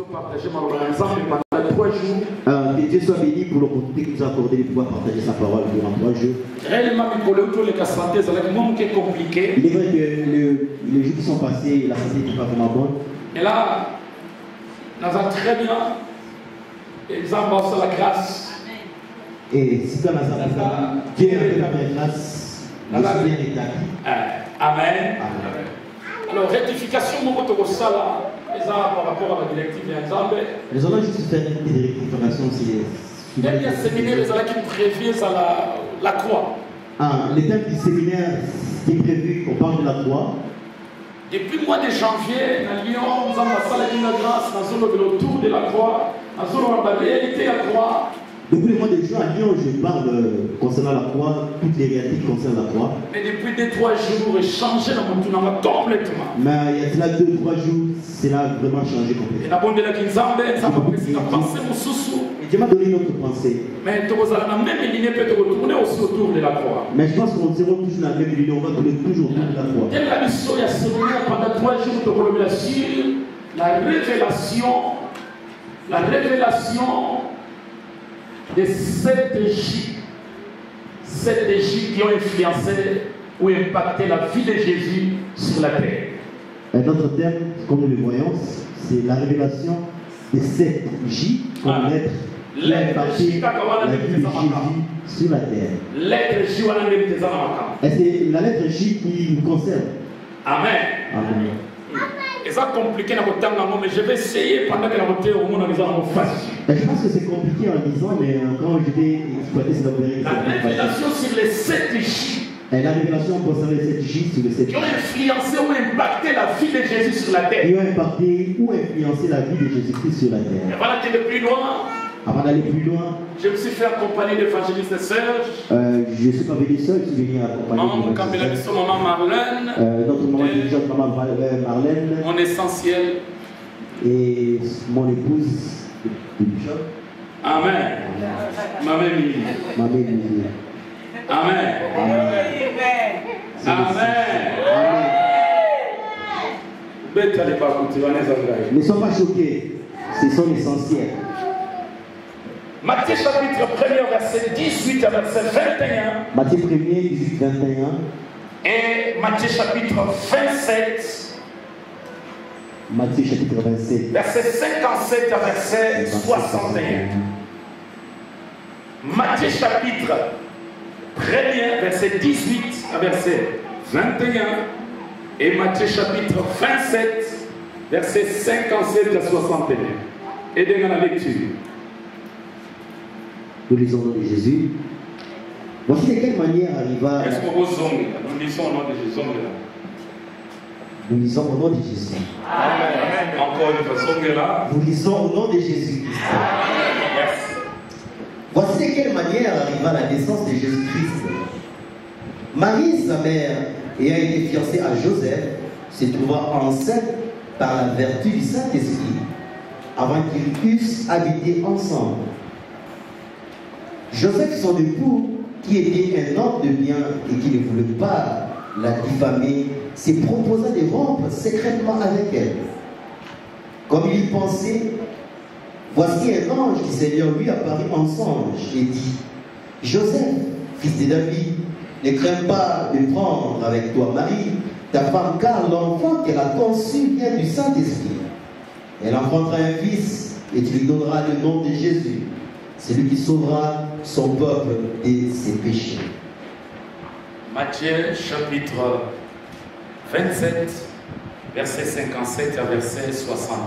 Que Dieu soit béni pour l'opportunité qu'il nous a accordé de pouvoir partager sa parole durant 3 jours. Il est vrai que les jours qui sont passés, la santé n'était pas vraiment bonne. Et là, nous avons très bien, ils ont la grâce. Et si tu as Dieu a fait la grâce, le soutien est acquis. Amen. Alors, rectification, mon pote, ça là, par rapport à la directive de Nzambe. Nous allons juste faire une petite rectification. Il y a un séminaire qui prévient la croix. Le thème du séminaire qui est prévu, on parle de la croix. Depuis le mois de janvier, à Lyon, nous avons passé la grâce dans le tour de la croix, dans la réalité de la croix. Depuis le mois de juin à Lyon, je parle concernant la croix, toutes les réalités qui concernent la croix. Mais depuis 2-3 jours, changé dans mon tournant complètement. Mais il y a cela 2-3 jours, cela a vraiment changé complètement. Et la bonne de la Kinzambe, ça m'a pris la pensée, mon sous-sous. Et Dieu m'a donné une autre pensée. Mais tu vas la même ligne, peut te retourner aussi autour de la croix. Mais je pense qu'on sera toujours dans la même ligne, on va tourner toujours autour de la croix. Quelle la mission, il y a séminaire pendant 3 jours de révélation, la révélation de 7 Égyptes qui ont influencé ou impacté la vie de Jésus sur la terre. Notre thème, comme nous le voyons, c'est la révélation des 7 J qui vont impacté la vie de Jésus sur la terre. Et c'est la lettre J qui nous concerne. Amen. Amen. Et ça compliqué dans votre temps, mais je vais essayer pendant que la route au monde en disant facile. Je pense que c'est compliqué en disant, mais quand je vais exploiter cette vérité. La révélation sur les 7 J. Et la révélation concernant les 7 J sur les 7 J. Qui ont influencé ou impacté la vie de Jésus sur la terre. Qui ont impacté ou influencé la vie de Jésus-Christ sur la terre. Et voilà que de plus loin. Avant d'aller plus loin, je me suis fait accompagner d'évangélistes Serge. Je ne suis pas venu seul, je suis venu accompagner d'évangélistes maman Marlène. Notre maman dirigeante, maman Marlène. Mon essentiel. Et mon épouse, le bishop. Amen. Maman Emilie. Maman Emilie. Amen. Amen. Amen. Ne sois pas choqués, c'est son essentiel. Matthieu chapitre 1er, verset 18 à verset 21. Matthieu 1er, 18, 21. Et Matthieu chapitre 27. Matthieu chapitre 27. Verset 57 à verset 61. Matthieu chapitre 1er, verset 18 à verset 21. Et Matthieu chapitre 27, verset 57 à 61. Aidez dans la lecture. Nous lisons au nom de Jésus. Voici de quelle manière arriva. Est-ce que vous nous lisons au nom de Jésus? Nous lisons au nom de Jésus. Amen. Encore une fois, là. Nous lisons au nom de Jésus. Yes. Voici de quelle manière arriva la naissance de Jésus-Christ. Marie, sa mère, ayant été fiancée à Joseph, se trouva enceinte par la vertu du Saint-Esprit, avant qu'ils eussent habité ensemble. Joseph, son époux, qui était un homme de bien et qui ne voulait pas la diffamer, se proposa de rompre secrètement avec elle. Comme il y pensait, voici un ange du Seigneur lui apparut en songe et dit: Joseph, fils de David, ne crains pas de prendre avec toi Marie, ta femme, car l'enfant qu'elle a conçu vient du Saint-Esprit. Elle enfantera un fils et tu lui donneras le nom de Jésus. C'est lui qui sauvera son peuple de ses péchés. Matthieu chapitre 27, verset 57 à verset 61.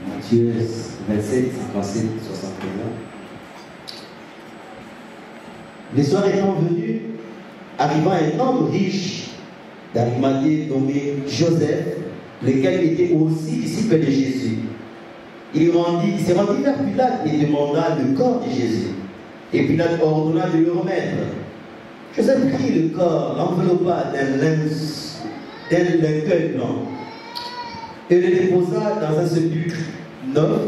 Matthieu 27, 57, 61. Les soirs étant venus, arriva un homme riche d'Arimathée nommé Joseph, lequel était aussi disciple de Jésus. Il se rendit vers Pilate et demanda le corps de Jésus. Et Pilate ordonna de le remettre. Joseph prit le corps, l'enveloppa d'un linceul blanc et le déposa dans un sépulcre neuf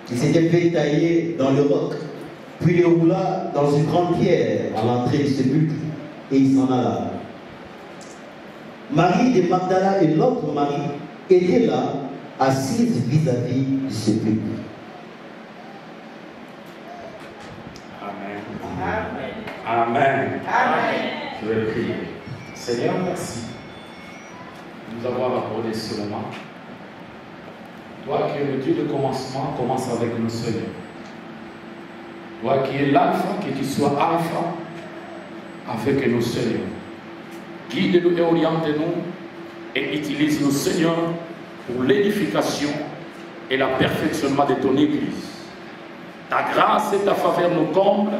qui s'était fait tailler dans le roc, puis le roula dans une grande pierre à l'entrée du sépulcre et il s'en alla. Marie de Magdala et l'autre Marie étaient là, assises vis-à-vis du sépulcre. Amen. Amen. Amen. Je vais prier. Seigneur, merci de nous avoir accordé ce moment. Toi qui es le Dieu de commencement, commence avec nous, Seigneur. Toi qui es l'alpha, que tu sois alpha avec nous, Seigneur. Guide-nous et oriente-nous et utilise-nous, Seigneur, pour l'édification et le perfectionnement de ton Église. Ta grâce et ta faveur nous comblent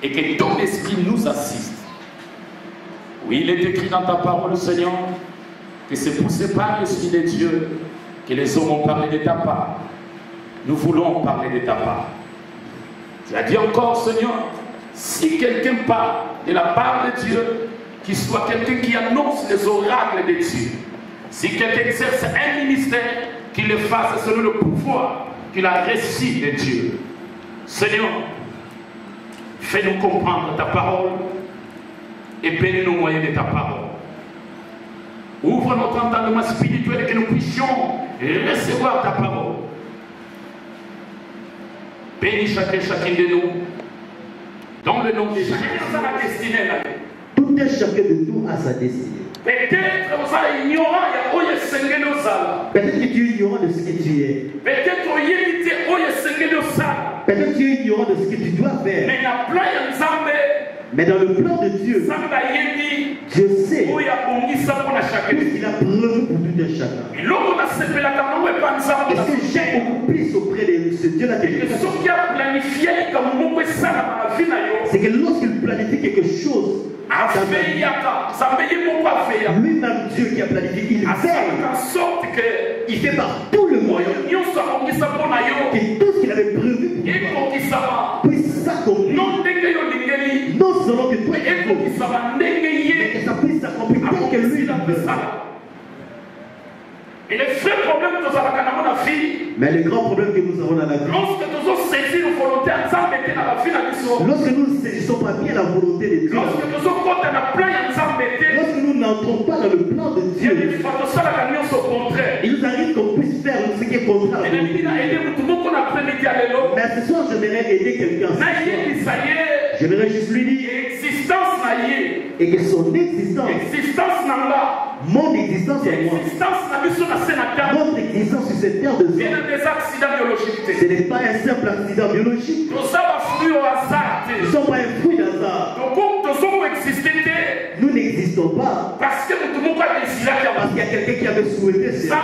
et que ton esprit nous assiste. Oui, il est écrit dans ta parole, Seigneur, que c'est poussé par l'Esprit de Dieu que les hommes ont parlé de ta part. Nous voulons parler de ta part. Tu as dit encore, Seigneur, si quelqu'un parle de la part de Dieu, qu'il soit quelqu'un qui annonce les oracles de Dieu. Si quelqu'un exerce un ministère, qu'il le fasse selon le pouvoir qu'il a reçu de Dieu. Seigneur, fais-nous comprendre ta parole et bénis-nous au moyen de ta parole. Ouvre notre entendement spirituel et que nous puissions recevoir ta parole. Bénis chacun de nous. Dans le nom de Jésus, à la destinée là. Tout un chacun de nous a sa destinée. Peut-être vous êtes ignorant, peut-être que tu es ignorant de ce que tu es. Peut-être peut-être que tu es ignorant de ce que tu dois faire. Mais dans le plan de Dieu, Dieu sait tout ce qu'il a prévu pour tout un chacun. Et ce que j'ai beaucoup plus auprès de ce Dieu-là, c'est que lorsqu'il planifie quelque chose, lui-même Dieu qui a planifié, il veille, il fait par tout le moyen que tout ce qu'il avait prévu puisse s'accomplir. Non seulement que toi tu veux, mais que ça puisse s'accomplir tel que lui veut. Et le vrai problème que nous avons dans la vie, mais le grand problème que nous avons dans la vie, lorsque nous saisissons la volonté lorsque nous ne saisissons pas bien la volonté de Dieu, lorsque nous n'entrons pas dans le plan de Dieu, il nous arrive qu'on puisse faire ce qui est contraire. Mais ce soir, j'aimerais aider quelqu'un. J'aimerais juste lui dire et que son existence, mon existence et moi, notre existence sur cette terre de sang, ce n'est pas un simple accident biologique. Nous ne sommes pas un fruit d'hasard. Nous n'existons pas parce qu'il y a quelqu'un qui avait souhaité ça.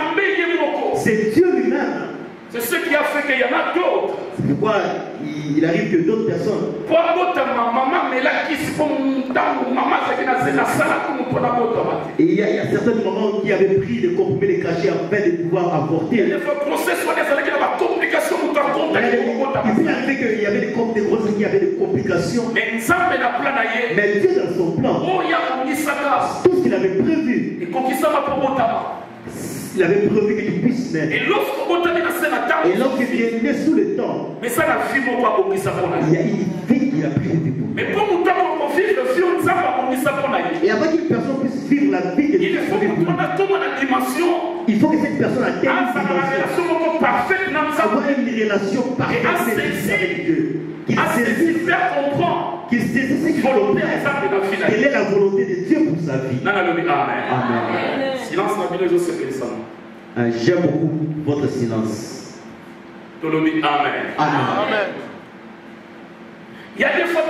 C'est Dieu lui-même. C'est ce qui a fait qu'il y en a d'autres. C'est pourquoi il arrive que d'autres personnes. Et il y a certains moments qui avaient pris des comprimés, des cachets afin de pouvoir avorter. Il peut arriver qu'il y avait des grossesses qui avaient des complications. Mais Dieu dans son plan, tout ce qu'il avait prévu, il avait prévu que tu puisses naître. Et lorsqu'il vient né sous le temps, il y a une vie qu'il a prévue pour nous. Et avant qu'une personne puisse vivre la vie que Dieu a prévue pour nous, il faut que cette personne atteigne une dimension, avoir une relation parfaite avec Dieu. Qu'il saisisse quelle est la volonté de Dieu pour sa vie. Amen. Silence, la Bible, je sais que ça. J'aime beaucoup votre silence. Amen. Amen. Il y a des fois,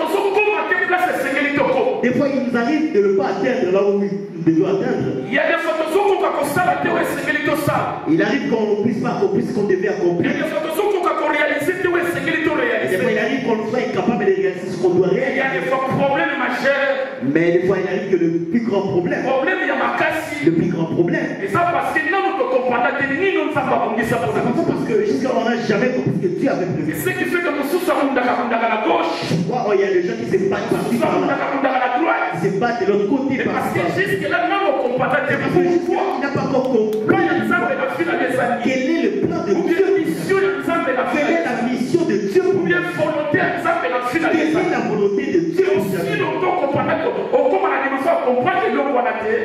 des fois, il nous arrive de ne pas atteindre là où nous devons atteindre. Il y a des fois, il arrive qu'on puisse pas accomplir ce qu'on devait accomplir. Il y a des fois, il arrive qu'on soit incapable de réaliser ce qu'on doit réaliser. Il y a des fois problème majeur. Mais des fois, il arrive que le plus grand problème. Le plus grand problème. Et ça parce que nous ne comprenons pas. Parce que jusqu'à on n'a jamais compris ce que Dieu avait prévu. Ce qui fait que nous sommes à la gauche. Il y a des gens qui se battent par-ci par-là. Ils se battent de l'autre côté parce que jusque-là, nous ne comprenons pas. Il n'a pas encore compris. Quel est le plan de Dieu? Quelle est la mission de Dieu pour lui? Quelle est la volonté de Dieu?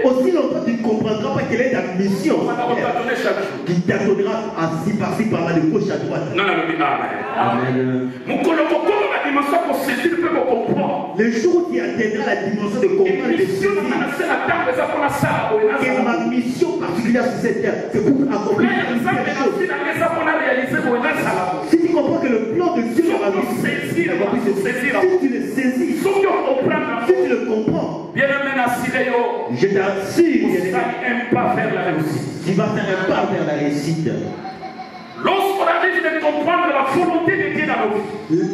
Aussi longtemps tu ne comprends mission qui t'attendra ainsi par-ci par-là de gauche à droite. Non, non, non, amen. Le jour où tu atteindras la dimension de comprendre et de saisir que ma mission particulière sur cette terre, c'est pour accomplir quelque chose. Si tu comprends que le plan de Dieu dans ma vie, si tu le saisis, si tu le comprends, je t'assure, tu vas faire un pas vers la réussite. Lorsqu'on arrive de comprendre la volonté de Dieu dans nos vies,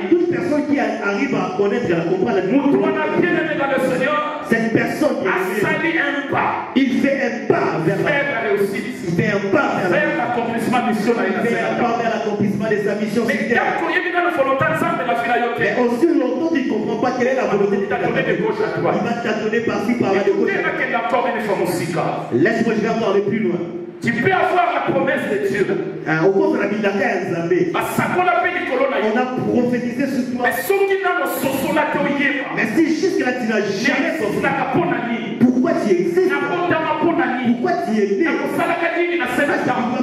toute personne qui arrive à connaître et à comprendre cette personne il fait un pas vers la réussite, il fait un pas vers l'accomplissement de sa mission. Mais aussi longtemps tu ne comprends pas quelle est la volonté de Dieu, il va t'attendre par-ci par-là de gauche. Laisse-moi, je vais encore aller plus loin. Tu peux avoir la promesse de Dieu. On a prophétisé sur toi. Mais si jusque-là tu n'as jamais compris pourquoi tu existes, pourquoi tu es né, pourquoi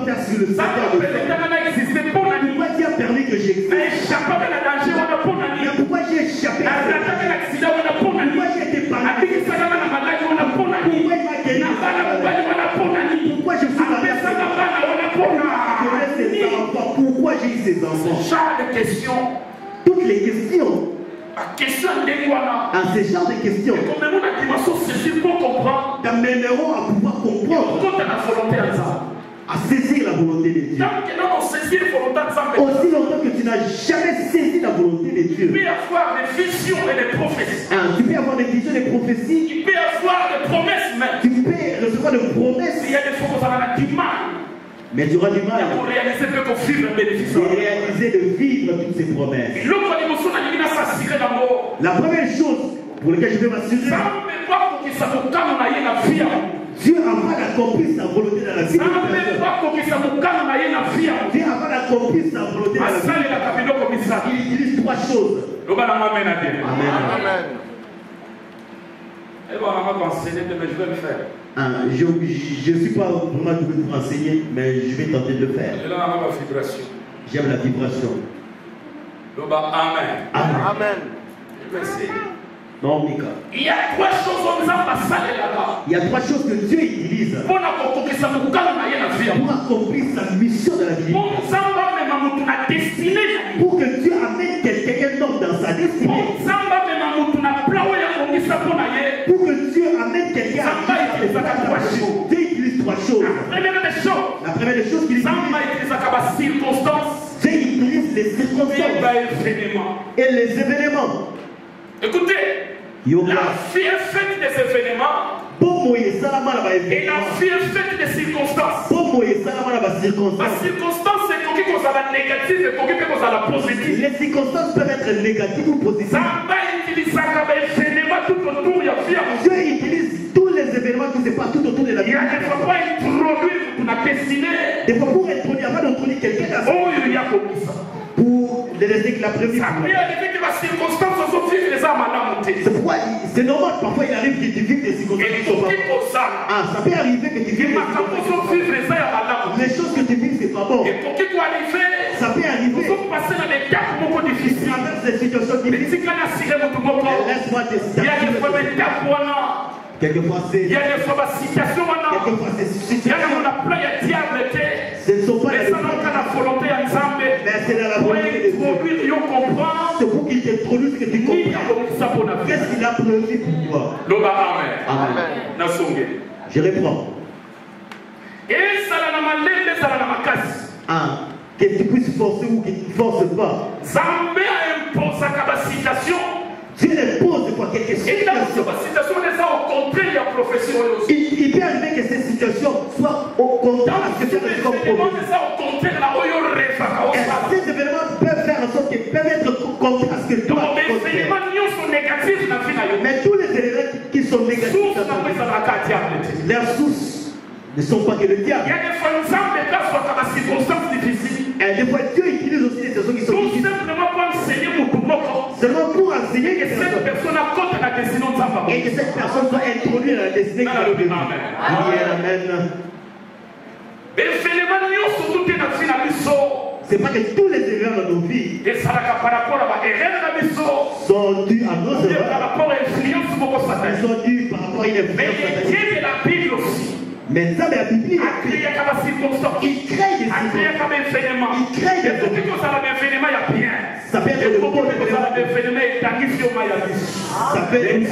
faire sur le secteur de pourquoi tu as permis que j'existe, pourquoi j'ai échappé, pourquoi j'ai été paralysé, pourquoi il m'a gagné, pourquoi je suis pourquoi j'ai eu ces enfants? Genre de questions. Toutes les questions. À ces genres de questions t'amèneront à pouvoir comprendre, à saisir la volonté de Dieu. Aussi longtemps que tu n'as jamais saisi la volonté de Dieu. Tu peux avoir des visions et des prophéties. Tu peux avoir des visions et des prophéties. Tu peux avoir des promesses même. Tu peux recevoir des promesses. Il y a des fois qu'on a du mal. Mais tu auras du mal pour réaliser de vivre toutes ces promesses. La première chose pour laquelle je vais m'assurer, Dieu a pas accompli sa volonté dans la vie. Dieu a pas accompli sa volonté dans la vie. Il utilise trois choses. Amen. Amen. Et bon, on va m'enseigner, mais je vais le faire. Je ne suis pas vraiment doué pour enseigner, mais je vais tenter de le faire. J'aime la vibration. Amen. Amen. Je vais essayer. Non, Mika. Il y a trois choses là-bas. Il y a trois choses que Dieu utilise pour accomplir sa mission de la vie. Pour que Dieu amène quelqu'un d'autre dans sa destinée. Pour que Dieu amène quelqu'un à Dieu utilise trois choses. La première des choses qu'il utilise, Dieu utilise les circonstances et les événements. Écoutez, la vie est faite des événements et la vie est faite des circonstances. La circonstance, c'est quelque chose à la négative et quelque chose à la positive. Les circonstances peuvent être négatives ou positives. Dieu utilise tous les événements qui se passent tout autour de la vie. Il ne faut pas introduire la destinée. Des fois, pour introduire, avant d'introduire quelqu'un dans sa vie, pour les laisser que la première. C'est pourquoi c'est normal, parfois il arrive que tu vives des circonstances qui sont pas bonnes. Ça peut arriver que tu vives des circonstances. Les choses que tu vis, c'est pas bon. Ça peut arriver. Tu traverses des situations difficiles. Laisse-moi te dire. Quelquefois c'est. Il y a des situations. Quelquefois c'est situations. Ce ne sont pas les volonté ensemble. Mais c'est dans la volonté de Dieu. C'est pour qu'il t'introduise que tu comprends. Qu'est-ce qu'il a prévu pour toi? Amen. Je reprends. Que tu puisses forcer ou que tu ne forces pas. Dieu impose quoi quelque chose. Il peut arriver que ces situations soient au contraire de ce que tu as comme problème. Ces événements peuvent faire en sorte qu'ils peuvent être contre ce que toi. Mais tous les éléments qui sont négatifs, leurs sources ne sont pas que le diable. Il y a des fois circonstances difficiles. Et des fois Dieu utilise aussi des situations qui sont difficiles. Tout simplement pour enseigner mon personne soit introduite dans la destinée qu'il a prévue. Amen. C'est pas que tous les erreurs de nos vies sont dus à nos erreurs. Ils sont dus par rapport à une influence. Mais ça, la Bible, il crée des circonstances. Il crée des événements. Ça peut être le bon événement. Ça peut être une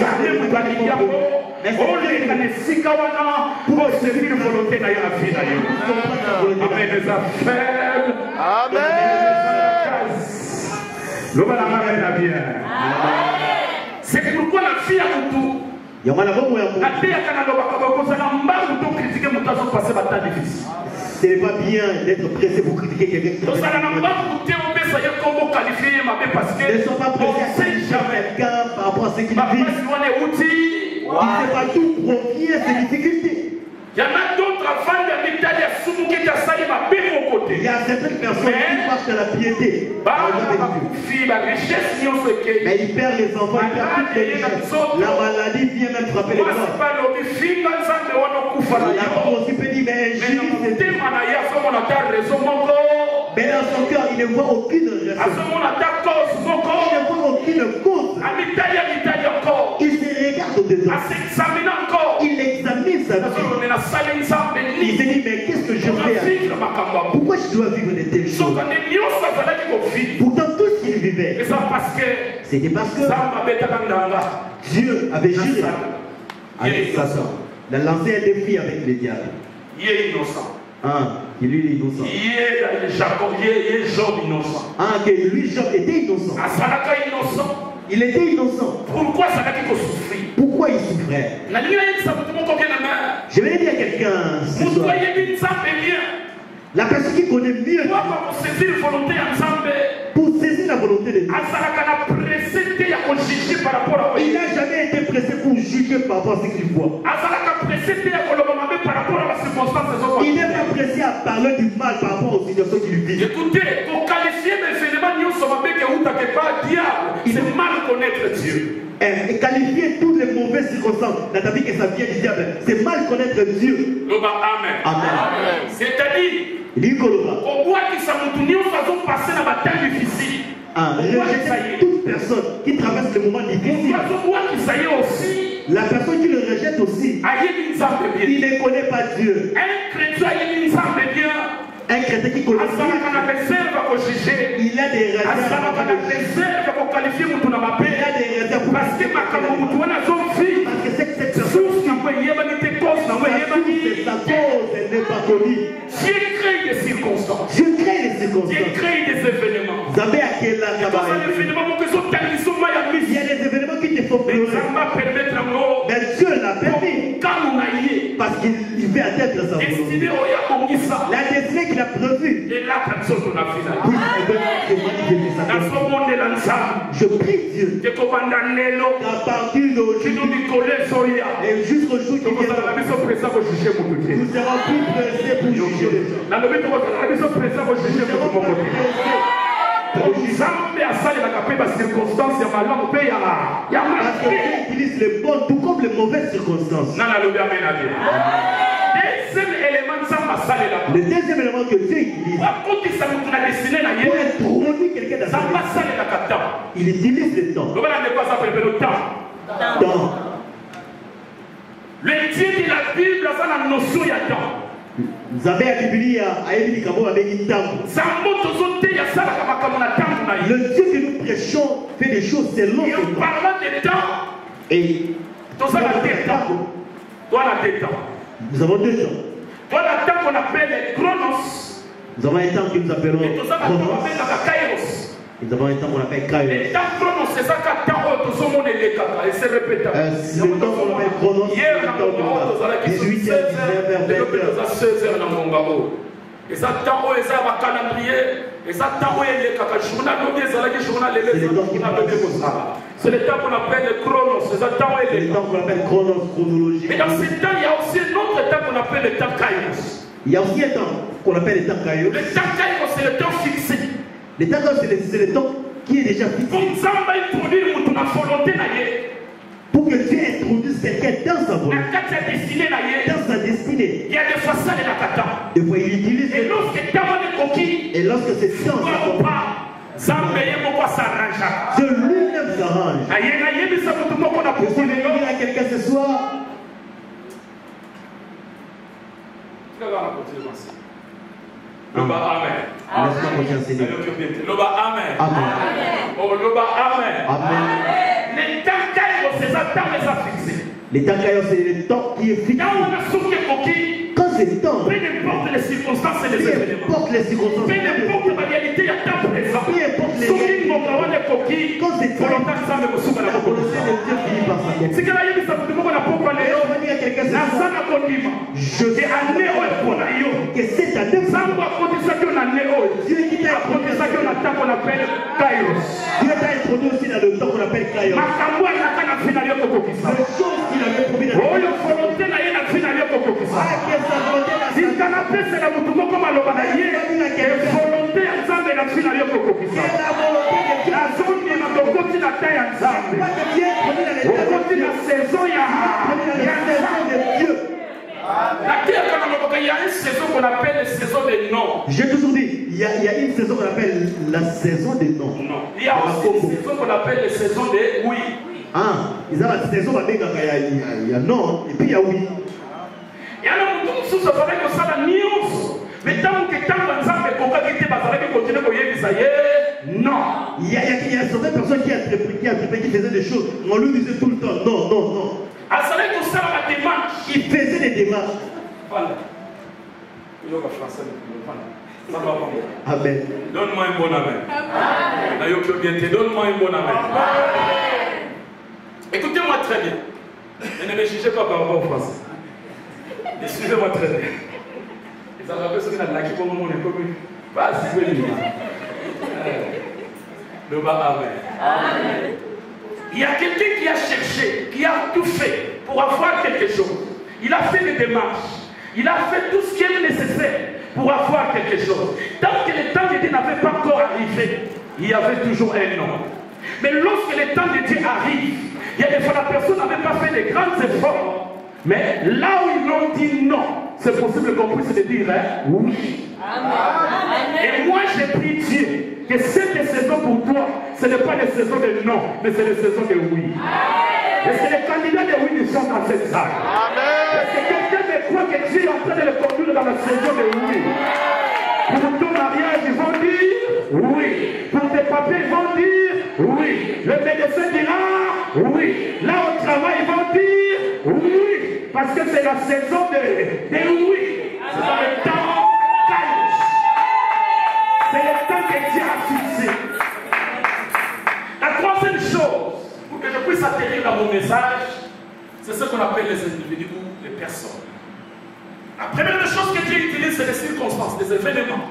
c'est pourquoi la fille a tout. Ce n'est pas bien d'être pressé pour critiquer quelqu'un qui ne sont pas pressés à quelqu'un par rapport à ce qu'il vit. Il ne sait pas d'où provient ses difficultés. Il y en a d'autres avant de l'Italie à Soumouké qui a sali ma paix mon côté. Il y a certaines personnes qui marchent à la piété. Mais il perd les enfants, il perd toutes les richesses. La maladie vient même frapper les morts. La femme aussi peut dire, mais mais dans son cœur, il ne voit aucune raison. Il ne voit aucune cause. Il se regarde au-dedans. Il examine sa vie. Il se dit, mais qu'est-ce que je fais? Pourquoi je dois vivre de telles choses? Pourtant, tout ce qu'il vivait, c'était parce que Dieu avait juré avec Satan. Il a lancé un défi avec le diable. Il est innocent. Que lui, il est innocent. Que lui, Job était innocent. Il était innocent. Pourquoi ça n'a qu'il souffrir? Pourquoi il souffrait? Je vais dire à quelqu'un ce soir. La personne qui connaît mieux pour saisir la volonté de Dieu, il n'a jamais été pressé pour juger par rapport à ce qu'il voit. Il n'est pas pressé à parler du mal par rapport aux situations qu'il vit. Écoutez, pour qualifier mes événements, c'est mal connaître Dieu. Et qualifier toutes les mauvaises circonstances, la vie que ça vient du diable, c'est mal connaître Dieu. Amen. Amen. C'est-à-dire, au bois qui s'amoutounit, nous faisons passer la bataille difficile. Rejeter toute personne qui traverse le moment difficile. La personne qui le rejette aussi, il ne connaît pas Dieu. Un chrétien qui connaît Dieu, il a des raisons. Parce que cette personne, sa cause n'est pas connue. Dieu crée des circonstances. Dieu crée des circonstances. Dieu crée des événements. Il y a des événements qui te font pleurer. Mais Dieu l'a permis. Parce qu'il fait atteindre sa volonté. La destinée qu'il a prévue. Je prie Dieu qu'à partir d'aujourd'hui et jusqu'au jour qui viendra, nous serons plus pressés pour juger les gens. Parce que Dieu utilise les bonnes tout comme les mauvaises circonstances. Le deuxième élément que Dieu utilise pour introduire quelqu'un dans sa vie, il utilise le temps. Le Dieu de la Bible a la notion de temps. Vous avez la Bible à Kabo avec une temps. Le Dieu que nous prêchons fait des choses selon. Et en parlant de temps, et nous avons deux temps. Voilà le temps qu'on appelle les chronos. Nous avons un temps que nous appelons chronos. Nous avons un temps qu'on appelle kairos. Le temps chronos, c'est ça qu'à temps où tout le monde est les et c'est répété. Le temps qu'on appelle chronos, c'est le temps de 18h, 19h, 20h. Et ça temps où ils ont un calendrier, et ça temps où ils ont un journal, c'est le temps qu'on appelle le chronos, c'est le temps où ils le temps qu'on appelle chronos, chronologie. Et dans ce temps, il y a aussi un autre temps qu'on appelle le temps kairos. Il y a aussi un temps qu'on appelle le temps kairos. Le temps kairos, c'est le temps fixé. Le temps kairos, c'est le temps qui est déjà fixé. Pour que Dieu introduise quelqu'un dans sa volonté, dans sa destinée, il y a des fois ça de la kata. des fois il utilise. Et lorsque c'est dans sa Dieu lui-même s'arrange. Je suis venu dire à quelqu'un ce soir. Loba amen. Laisse-moi continuer à enseigner. Loba amen. Amen. Oh, loba amen. Amen. Les temps caillent, c'est ça, temps les a fixés. Les temps caillent, c'est le temps qui est fixé. Quand c'est le temps, peu importe les circonstances et les événements, peu importe les circonstances, peu importe la réalité, il y a temps présent. Peu importe les quand c'est temps, la volonté de Dieu finit par s'accomplir. Je que cette année, Dieu qui t'a introduit aussi dans le temps qu'on appelle Kairos. Les choses qu'il avait promis dans le il y a une saison qu'on appelle la saison des noms. J'ai toujours dit, il y a une saison qu'on appelle la saison des noms. Il y a aussi une saison qu'on appelle la saison des oui. Ah, il y a la saison, il y a non, et puis il y a oui. Il y a un monde qui se fait que ça la nuance. Mais tant que tant que ça fait qu'on va quitter, parce que continuer à y ça y est, non. Il y a certaines personnes qui faisaient des choses. On lui disait tout le temps, non, non, non. À ça que ça la démarche. Il faisait des démarches. Voilà. Amen. Donne-moi un bon amen. Donne-moi un bon amen. Écoutez-moi très bien. Et ne me jugez pas par rapport au français. Et suivez-moi très bien. Les Arabes sont là qui vont nous commun. Vas-y, le bas amen. Il y a quelqu'un qui a cherché, qui a tout fait pour avoir quelque chose. Il a fait des démarches. Il a fait tout ce qui est nécessaire pour avoir quelque chose. Tant que le temps de Dieu n'avait pas encore arrivé, il y avait toujours un non. Mais lorsque le temps de Dieu arrive, il y a des fois la personne n'avait pas fait de grands efforts. Mais là où ils l'ont dit non, c'est possible qu'on puisse le dire oui. Amen. Et moi j'ai pris Dieu que cette saison pour toi, ce n'est pas une saison de non, mais c'est une saison de oui. Et c'est les candidats de oui qui sont dans cette salle. Est-ce que quelqu'un me croit que Dieu est en train de le conduire dans la saison de oui? Pour ton mariage, ils vont dire oui. Pour tes papiers, ils vont dire oui. Le médecin dira oui. Là au travail, ils vont dire oui. Parce que c'est la saison de oui. C'est dans le temps calme. C'est le temps que Dieu a fixé. La troisième chose, pour que je puisse atterrir dans mon message, c'est ce qu'on appelle les individus ou les personnes. La première chose que Dieu utilise, c'est les circonstances, les événements.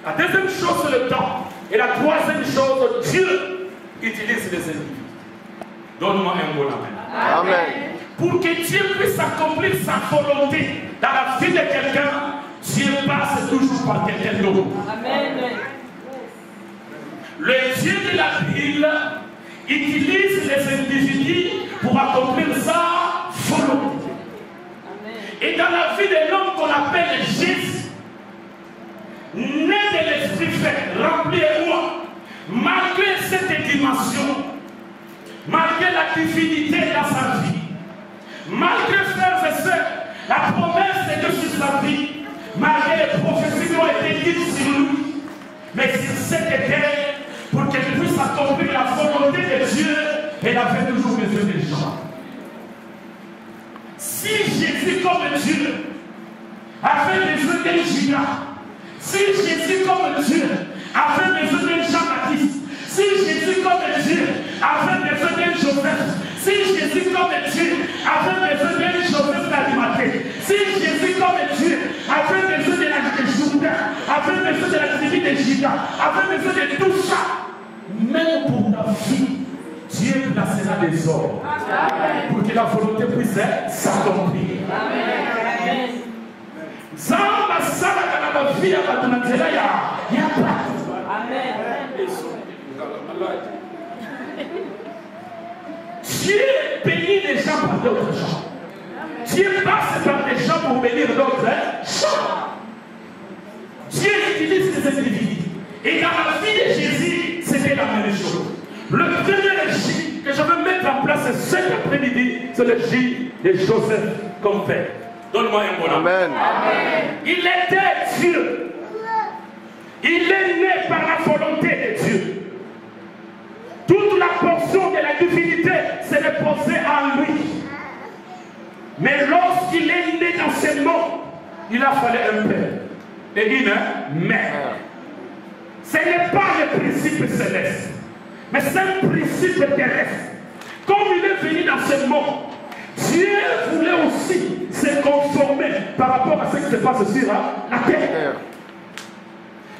La deuxième chose, c'est le temps. Et la troisième chose, Dieu utilise les individus. Donne-moi un bon amen. Amen. Pour que Dieu puisse accomplir sa volonté dans la vie de quelqu'un, Dieu passe toujours par quelqu'un d'autre. Amen. Le Dieu de la Bible utilise les individus pour accomplir sa volonté. Et dans la vie de l'homme qu'on appelle Jésus, né de l'esprit fait, rempli et moi, malgré cette dimension, malgré la divinité dans sa vie, malgré, frères et sœurs, la promesse de Dieu sur sa vie, malgré les prophéties qui ont été dites sur lui, mais sur cette terre, pour qu'elle puisse accomplir la volonté de Dieu, elle avait toujours besoin des gens. Si Jésus comme Dieu avait besoin d'un Judas, si Jésus comme Dieu avait besoin d'un Jean-Baptiste, si Jésus comme Dieu avait besoin d'un Joseph, si Jésus comme Dieu avait besoin d'un Joseph d'Arimathée, si Jésus comme Dieu avait besoin de la Judas, avait besoin de la tribu de Judas, avait besoin de tout ça, même pour ta vie, Dieu placera des ordres pour que la volonté puisse s'accomplir. Amen. Zamba salaka na bavia batunazela ya partout. Amen. Dieu bénit les gens par d'autres gens. Dieu passe par des gens pour bénir d'autres gens. Dieu utilise les individus. Et dans la vie de Jésus, c'était la même chose. Le premier régime que je veux mettre en place cet après-midi, c'est le régime de Joseph comme père. Donne-moi un bon amen. Il était Dieu. Il est né par la volonté de Dieu. Toute la portion de la divinité s'est reposée en lui. Mais lorsqu'il est né dans ce monde, il a fallu un père et une mère. Ce n'est pas le principe céleste, mais c'est un principe terrestre. Comme il est venu dans ce monde, Dieu voulait aussi se conformer par rapport à ce qui se passe sur la terre.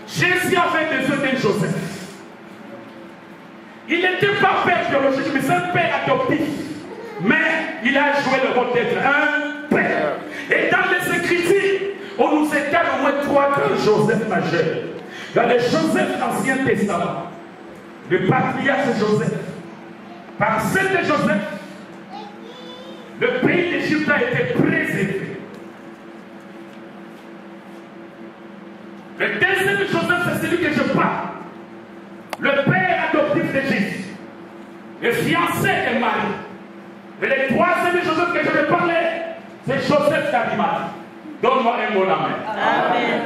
Jésus avait besoin de Joseph. Il n'était pas père biologique, mais c'est un père adoptif. Mais il a joué le rôle d'être un père. Et dans les Écritures, on nous étale au moins 3 grands Joseph majeurs. Dans le Joseph Ancien Testament, le patriarche Joseph, par celle de Joseph, le pays d'Égypte a été préservé. Le deuxième Joseph, c'est celui que je parle. Le père adoptif d'Égypte, le fiancé de Marie. Et le troisième Joseph que je vais parler, c'est Joseph d'Arimathie. Donne-moi un bon amen. Amen.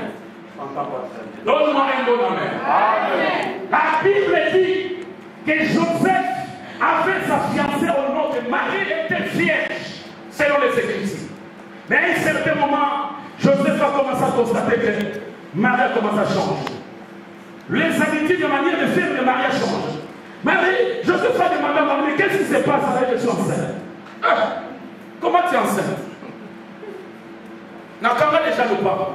Donne-moi un bon amen. Amen. La Bible dit que Joseph avait sa fiancée au nom de Marie, était vierge, selon les Écritures. Mais à un certain moment, Joseph a commencé à constater que Marie a commencé à changer. Les habitudes de manière de faire le mariage changent. Marie, Joseph a demandé à Marie, mais qu'est-ce qui se passe avec je suis enceinte? Comment tu es enceinte? Nakanga déjà nous parle.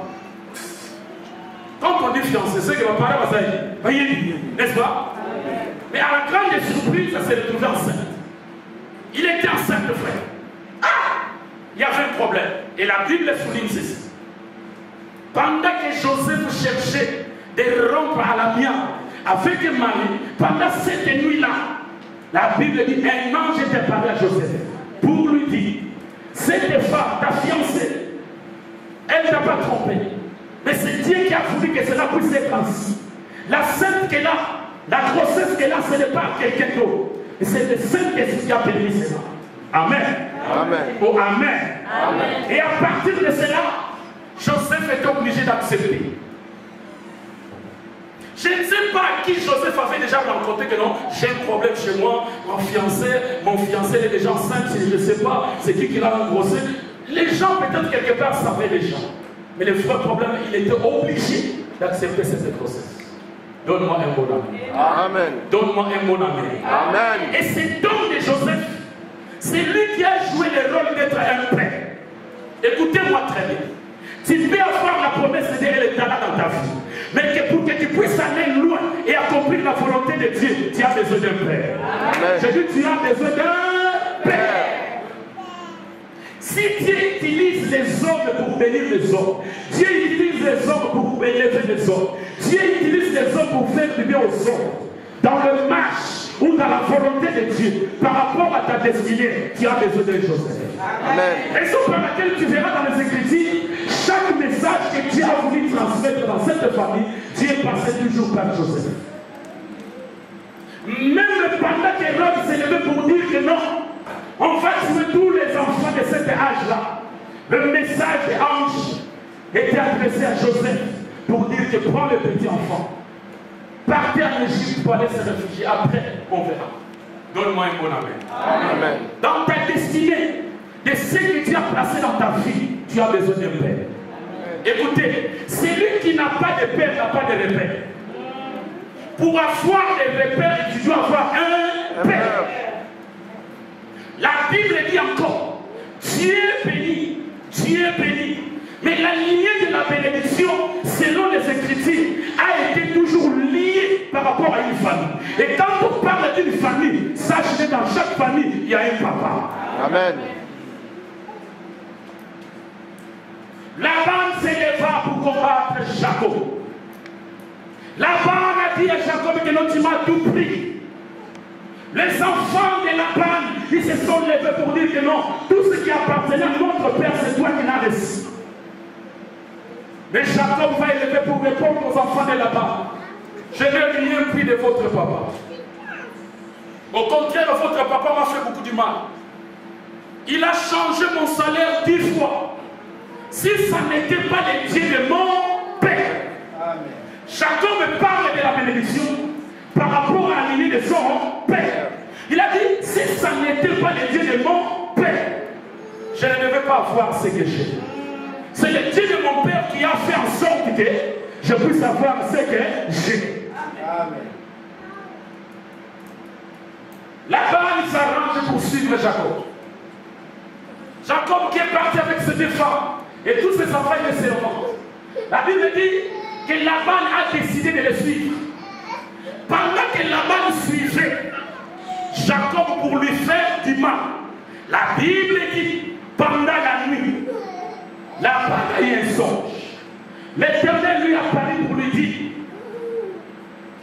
Quand on dit fiancé, c'est que ma parole va dire, n'est-ce pas? Mais à la grande surprise, ça s'est retrouvé enceinte. Il était enceinte, frère. Il y avait un problème. Et la Bible souligne ceci. Pendant que Joseph cherchait de rompre à l'amiable avec Marie, pendant cette nuit-là, la Bible dit, un ange était parlé à Joseph pour lui dire, cette femme, ta fiancée, elle ne t'a pas trompé. Mais c'est Dieu qui a voulu que cela puisse être ainsi. La sainte qu'elle a, la grossesse qu'elle a, ce n'est pas quelqu'un d'autre. C'est le Saint-Esprit qui a permis cela. Amen. Amen. Oh, amen. Amen. Et à partir de cela, Joseph est obligé d'accepter. Je ne sais pas à qui Joseph avait déjà rencontré que non, j'ai un problème chez moi, mon fiancé est déjà enceinte, je ne sais pas, c'est qui l'a engrossé. Les gens, peut-être quelque part, savaient les gens. Mais le vrai problème, il était obligé d'accepter cette grossesse. Donne-moi un bon amen. Amen. Donne-moi un bon amen. Amen. Et c'est donc de Joseph, c'est lui qui a joué le rôle d'être un père. Écoutez-moi très bien. Tu peux avoir la promesse de Dieu et le talent dans ta vie. Mais que pour que tu puisses aller loin et accomplir la volonté de Dieu, tu as besoin d'un père. Je dis, tu as besoin d'un père. Si Dieu utilise les hommes pour bénir les hommes, Dieu utilise les hommes pour élever les hommes, Dieu utilise les hommes pour faire du bien aux hommes, dans le marche ou dans la volonté de Dieu, par rapport à ta destinée, tu as besoin de Joseph. Amen. Raison par laquelle tu verras dans les Écritures, chaque message que Dieu a voulu transmettre dans cette famille, Dieu passait toujours par Joseph. Même pendant qu'Hérode s'est levé pour dire que non, on va tuer tous les enfants de cet âge-là, le message des anges était adressé à Joseph pour dire que prends le petit enfant, partez en Égypte pour aller se réfugier, après on verra. Donne-moi un bon amen. Amen. Dans ta destinée, de ce que Dieu a placé dans ta vie, tu as besoin d'un père. Écoutez, celui qui n'a pas de père n'a pas de repère. Pour avoir des repères, tu dois avoir un père. La Bible dit encore, Dieu bénit, Dieu bénit. Mais la lignée de la bénédiction, selon les Écritures, a été toujours liée par rapport à une famille. Et quand on parle d'une famille, sache que dans chaque famille, il y a un papa. Amen. Laban s'éleva pour combattre Jacob. Laban a dit à Jacob que non, tu m'as tout pris. Les enfants de Laban ils se sont levés pour dire que non, tout ce qui appartenait à notre Père, c'est toi qui l'as reçu. Mais Jacob va élever pour répondre aux enfants de là-bas. Je n'ai rien pris de votre papa. Au contraire, votre papa m'a fait beaucoup du mal. Il a changé mon salaire 10 fois. Si ça n'était pas le Dieu de mon Père. Amen. Jacob me parle de la bénédiction par rapport à la lignée de son Père. Il a dit, si ça n'était pas le Dieu de mon Père, je ne devais pas avoir ce que j'ai. C'est le Dieu de mon Père qui a fait en sorte que je puisse avoir ce que j'ai. Amen. Laban s'arrange pour suivre Jacob. Jacob qui est parti avec ses deux femmes et tous ses enfants et ses servants. La Bible dit que Laban a décidé de le suivre. Pendant que Laban suivait Jacob pour lui faire du mal, la Bible dit, pendant la nuit, Laban a eu un songe. L'Éternel lui apparut pour lui dire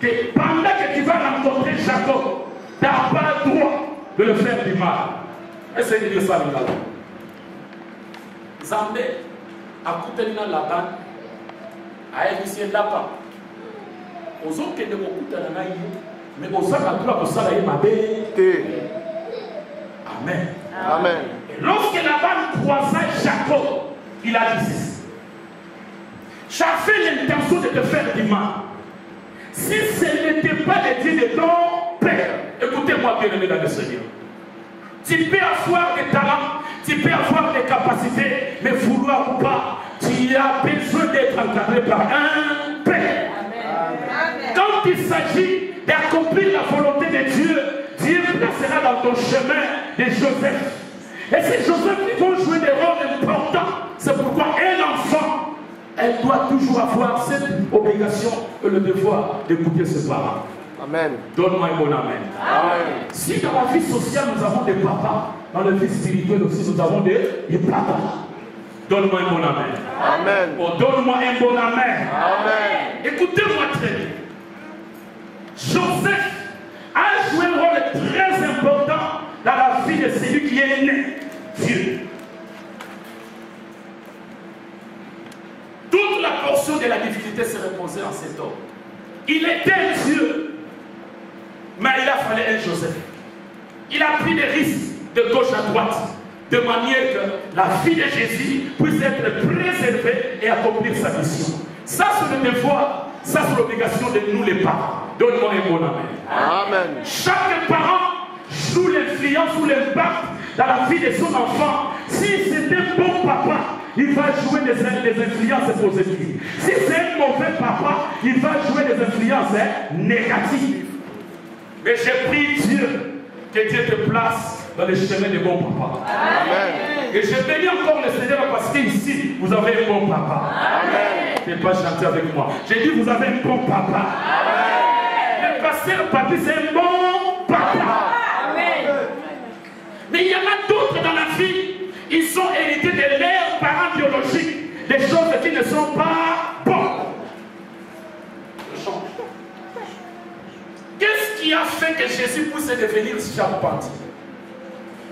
que pendant que tu vas rencontrer Jacob, tu n'as pas le droit de le faire du mal. Est-ce que Dieu ça là? Zambé a coupé Laban a émissionné Laban. Aux autres qui ne m'ont coupé la naïe, mais aux autres qui ont coupé la naïe. Amen. Amen. Et lorsque Laban croisa Jacob, il a dit ceci. J'avais l'intention de te faire du mal. Si ce n'était pas le Dieu de ton Père, écoutez-moi bien aimé dans le Seigneur. Tu peux avoir des talents, tu peux avoir des capacités, mais vouloir ou pas, tu as besoin d'être encadré par un Père. Amen. Quand il s'agit d'accomplir la volonté de Dieu, Dieu placera dans ton chemin des Joseph. Et ces Joseph qui vont jouer des rôles importants. C'est pourquoi un enfant, elle doit toujours avoir cette obligation et le devoir d'écouter ses parents. Amen. Donne-moi un bon amen. Amen. Si dans la vie sociale nous avons des papas, dans la vie spirituelle aussi nous avons des papas. Donne-moi un bon amen. Amen. Oh, donne-moi un bon amen. Amen. Écoutez-moi très bien. Joseph a joué un rôle très important dans la vie de celui qui est né, Dieu. Toute la portion de la difficulté se reposait en cet homme. Il était Dieu. Mais il a fallu un Joseph. Il a pris des risques de gauche à droite, de manière que la vie de Jésus puisse être préservée et accomplir sa mission. Ça, c'est le devoir, ça, c'est l'obligation de nous les parents. Donne-moi un bon amen. Amen. Chaque parent joue l'influence ou l'impact dans la vie de son enfant. Si c'est un bon papa, il va jouer des influences positives. Si c'est un mauvais papa, il va jouer des influences négatives. Mais j'ai pris Dieu, que Dieu te place dans les chemins des bons papas. Amen. Et je bénis encore le Seigneur parce qu'ici, vous avez un bon papa. Amen. Je ne vais pas chanter avec moi. J'ai dit, vous avez un bon papa. Amen. Le pasteur Papi, c'est un bon papa. Amen. Mais il y en a d'autres dans la vie, ils sont hérités de leurs parents biologiques, des choses qui ne sont pas bonnes. Qu'est-ce qui a fait que Jésus puisse devenir charpentier?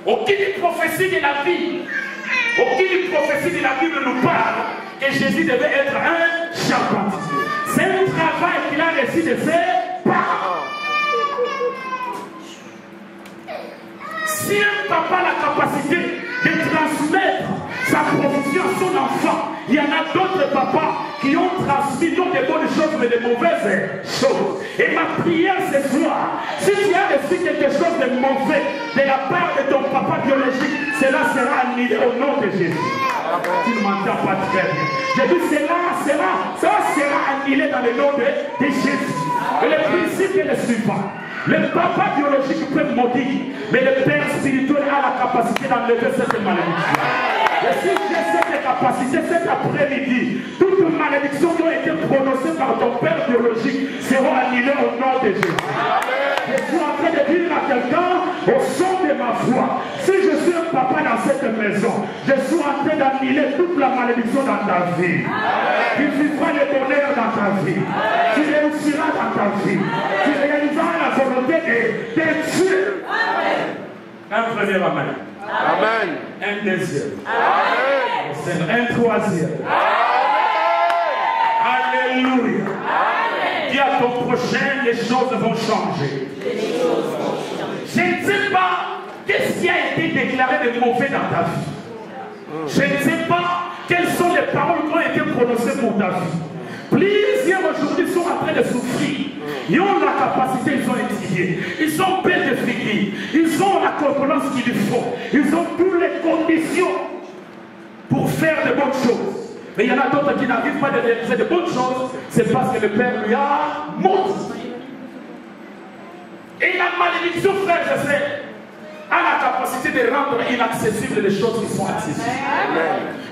Aucune prophétie de la Bible, aucune prophétie de la Bible nous parle que Jésus devait être un charpentier. C'est un travail qu'il a reçu de ses parents. Si un papa a la capacité de transmettre sa profession à son enfant, il y en a d'autres papas qui ont transmis non des bonnes choses mais des mauvaises choses. Et ma prière ce soir, si tu as reçu quelque chose de mauvais de la part de ton papa biologique, cela sera annulé au nom de Jésus. Tu ne m'entends pas très bien. J'ai dit cela sera annulé dans le nom de Jésus. Et le principe est le suivant. Le papa biologique peut maudire, mais le père spirituel a la capacité d'enlever cette malédiction. Et si j'ai cette capacité cet après-midi, toutes les malédictions qui ont été prononcées par ton père biologique seront annulées au nom de Jésus. Je suis en train de dire à quelqu'un, au son de ma voix, si je suis un papa dans cette maison, je suis en train d'annuler toute la malédiction dans ta vie. Tu vivras le bonheur dans ta vie. Tu réussiras dans ta vie. Tu réaliseras la volonté de Dieu. Un premier amen. Amen. Un deuxième. Amen. Un troisième. Alléluia. Dis à ton prochain, les choses vont changer. Je ne sais pas qu'est-ce qui a été déclaré de mauvais dans ta vie. Je ne sais pas quelles sont les paroles qui ont été prononcées pour ta vie. Plusieurs aujourd'hui sont en train de souffrir. Ils ont la capacité, ils ont étudié. Ils ont bien défini. Ils ont la corpulence qu'il faut. Ils ont toutes les conditions pour faire de bonnes choses. Mais il y en a d'autres qui n'arrivent pas à réaliser de bonnes choses. C'est parce que le Père lui a menti. Et la malédiction, frère, je sais, a la capacité de rendre inaccessibles les choses qui sont accessibles.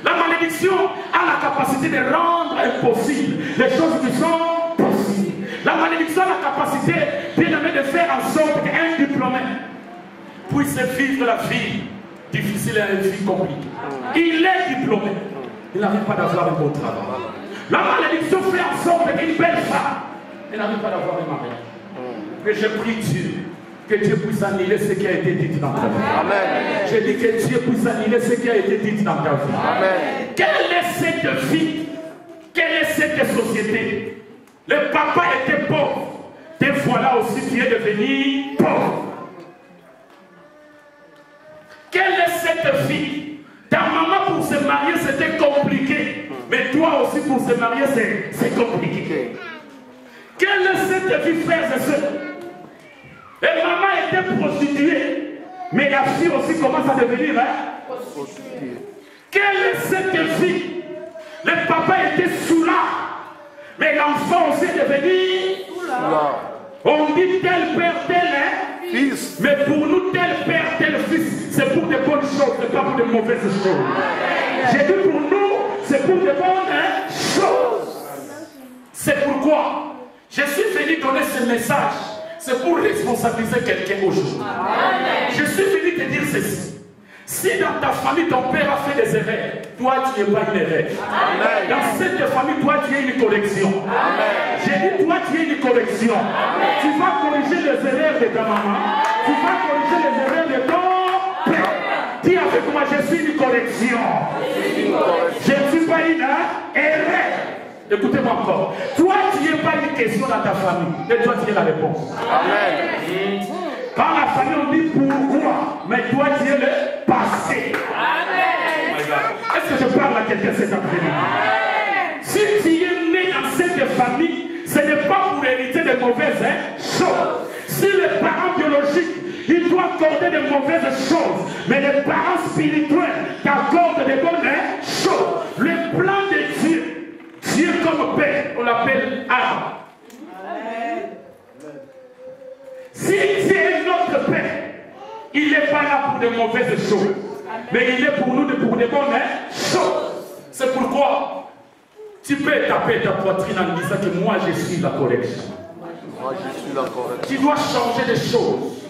La malédiction a la capacité de rendre impossible les choses qui sont possibles. La malédiction a la capacité, bien aimé, de faire en sorte qu'un diplômé puisse vivre la vie difficile et la vie compliquée. Il est diplômé, il n'arrive pas d'avoir un bon travail. La malédiction fait en sorte qu'une belle femme, elle n'arrive pas d'avoir un mariage. Mais je prie Dieu que Dieu puisse annuler ce qui a été dit dans ta vie. Amen. Je dis que Dieu puisse annuler ce qui a été dit dans ta vie. Amen. Quelle est cette vie? Quelle est cette société? Le papa était pauvre. Te voilà aussi tu es devenu pauvre. Quelle est cette vie? Ta maman pour se marier c'était compliqué. Mais toi aussi pour se marier c'est compliqué. Quelle est cette vie, frères et sœurs? Et maman était prostituée, mais la fille aussi commence à devenir prostituée. Quelle est cette vie? Le papa était soulard, mais l'enfant aussi est devenu soulard. On dit tel père, tel fils, mais pour nous tel père, tel fils, c'est pour de bonnes choses, c'est pas pour de mauvaises choses. J'ai dit pour nous, c'est pour de bonnes choses. C'est pourquoi je suis venu donner ce message. C'est pour responsabiliser quelqu'un aujourd'hui. Je suis venu te dire ceci. Si dans ta famille, ton père a fait des erreurs, toi, tu n'es pas une erreur. Dans cette famille, toi, tu es une correction. J'ai dit, toi, tu es une correction. Tu vas corriger les erreurs de ta maman. Tu vas corriger les erreurs de ton père. Dis avec moi, je suis une correction. Je ne suis pas une erreur. Écoutez-moi encore. Toi, tu n'es pas une question dans ta famille, mais toi, tu es la réponse. Amen. Quand la famille, on dit pourquoi, mais toi, tu es le passé. Amen. Est-ce que je parle à quelqu'un cet après-midi? Si tu es né dans cette famille, ce n'est pas pour hériter de mauvaises choses. Si les parents biologiques, ils doivent accorder de mauvaises choses, mais les parents spirituels t'accordent de bonnes choses. Le plan de Dieu, Dieu comme Père, on l'appelle Abba. Si Dieu est notre Père, il n'est pas là pour de mauvaises choses, mais il est pour nous pour de bonnes choses. C'est pourquoi tu peux taper ta poitrine en disant que moi je suis la correction. Moi je suis la correction. Tu dois changer les choses.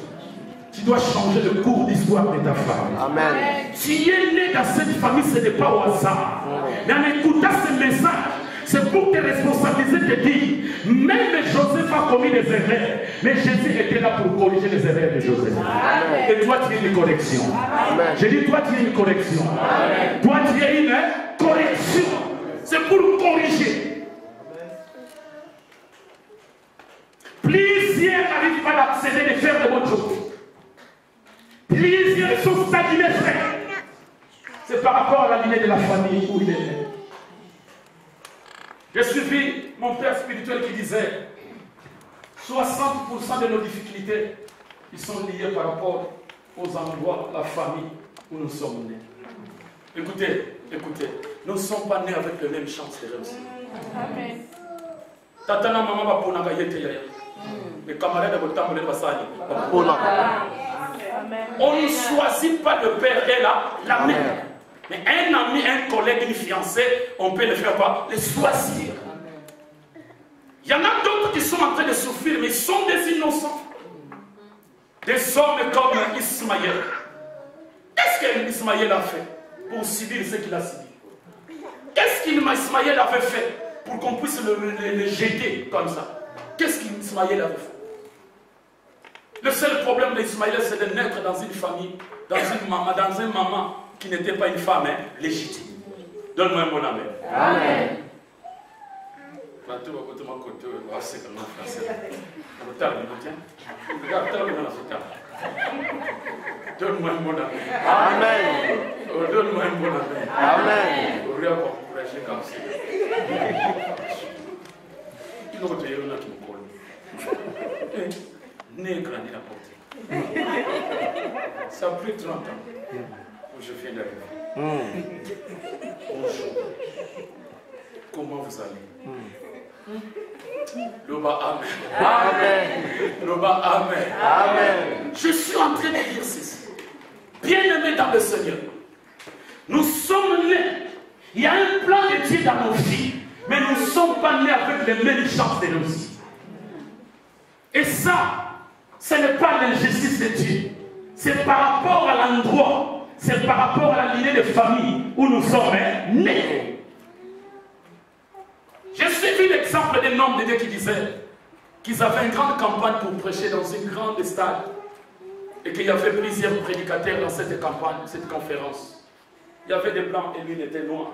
Tu dois changer le cours d'histoire de ta famille. Amen. Tu es né dans cette famille, ce n'est pas au hasard. Mais en écoutant ce message, c'est pour te responsabiliser, te dire, même Joseph a commis des erreurs, mais Jésus était là pour corriger les erreurs de Joseph. Amen. Et toi, tu es une correction. J'ai dit, toi, tu es une correction. Amen. Toi, tu es une correction. C'est pour corriger. Plusieurs n'arrivent pas à accéder de faire de bonnes choses. Plusieurs sont stagnés, frère. C'est par rapport à la lignée de la famille où il est né. J'ai suivi mon père spirituel qui disait 60% de nos difficultés ils sont liées par rapport aux endroits, la famille où nous sommes nés. Écoutez, nous ne sommes pas nés avec les mêmes chances de réussir. Amen. Tatana maman va pour naga yete yaya. Les camarades de votre temps de basali. On ne choisit pas le père et la mère. Mais un ami, un collègue, une fiancée, on peut le faire quoi? Les choisir. Il y en a d'autres qui sont en train de souffrir, mais ils sont des innocents. Des hommes comme Ismaël. Qu'est-ce qu'Ismaël a fait pour subir ce qu'il a subi? Qu'est-ce qu'Ismaël avait fait pour qu'on puisse le jeter comme ça? Qu'est-ce qu'Ismaël avait fait? Le seul problème d'Ismaël, c'est de naître dans une famille, dans un maman qui n'était pas une femme légitime. Donne-moi un bon amen. Amen. Donne-moi un bon amen. Amen. Donne-moi un bon amen. Amen. Il aurait payé un qui me colle. Né grandi la porte. Ça a pris 30 ans où je viens d'arriver. Bonjour. Comment vous allez? Le bas, amen. Amen. Le bas, amen. Amen. Je suis en train de dire ceci. Bien-aimés dans le Seigneur, nous sommes nés. Il y a un plan de Dieu dans nos vies, mais nous ne sommes pas nés avec les mêmes chances de nos vies. Et ça, ce n'est pas l'injustice de Dieu. C'est par rapport à l'endroit, c'est par rapport à la lignée de famille où nous sommes nés. J'ai suivi l'exemple d'un homme de Dieu qui disait qu'ils avaient une grande campagne pour prêcher dans une grande stade et qu'il y avait plusieurs prédicateurs dans cette campagne, cette conférence. Il y avait des blancs et lui il était noir.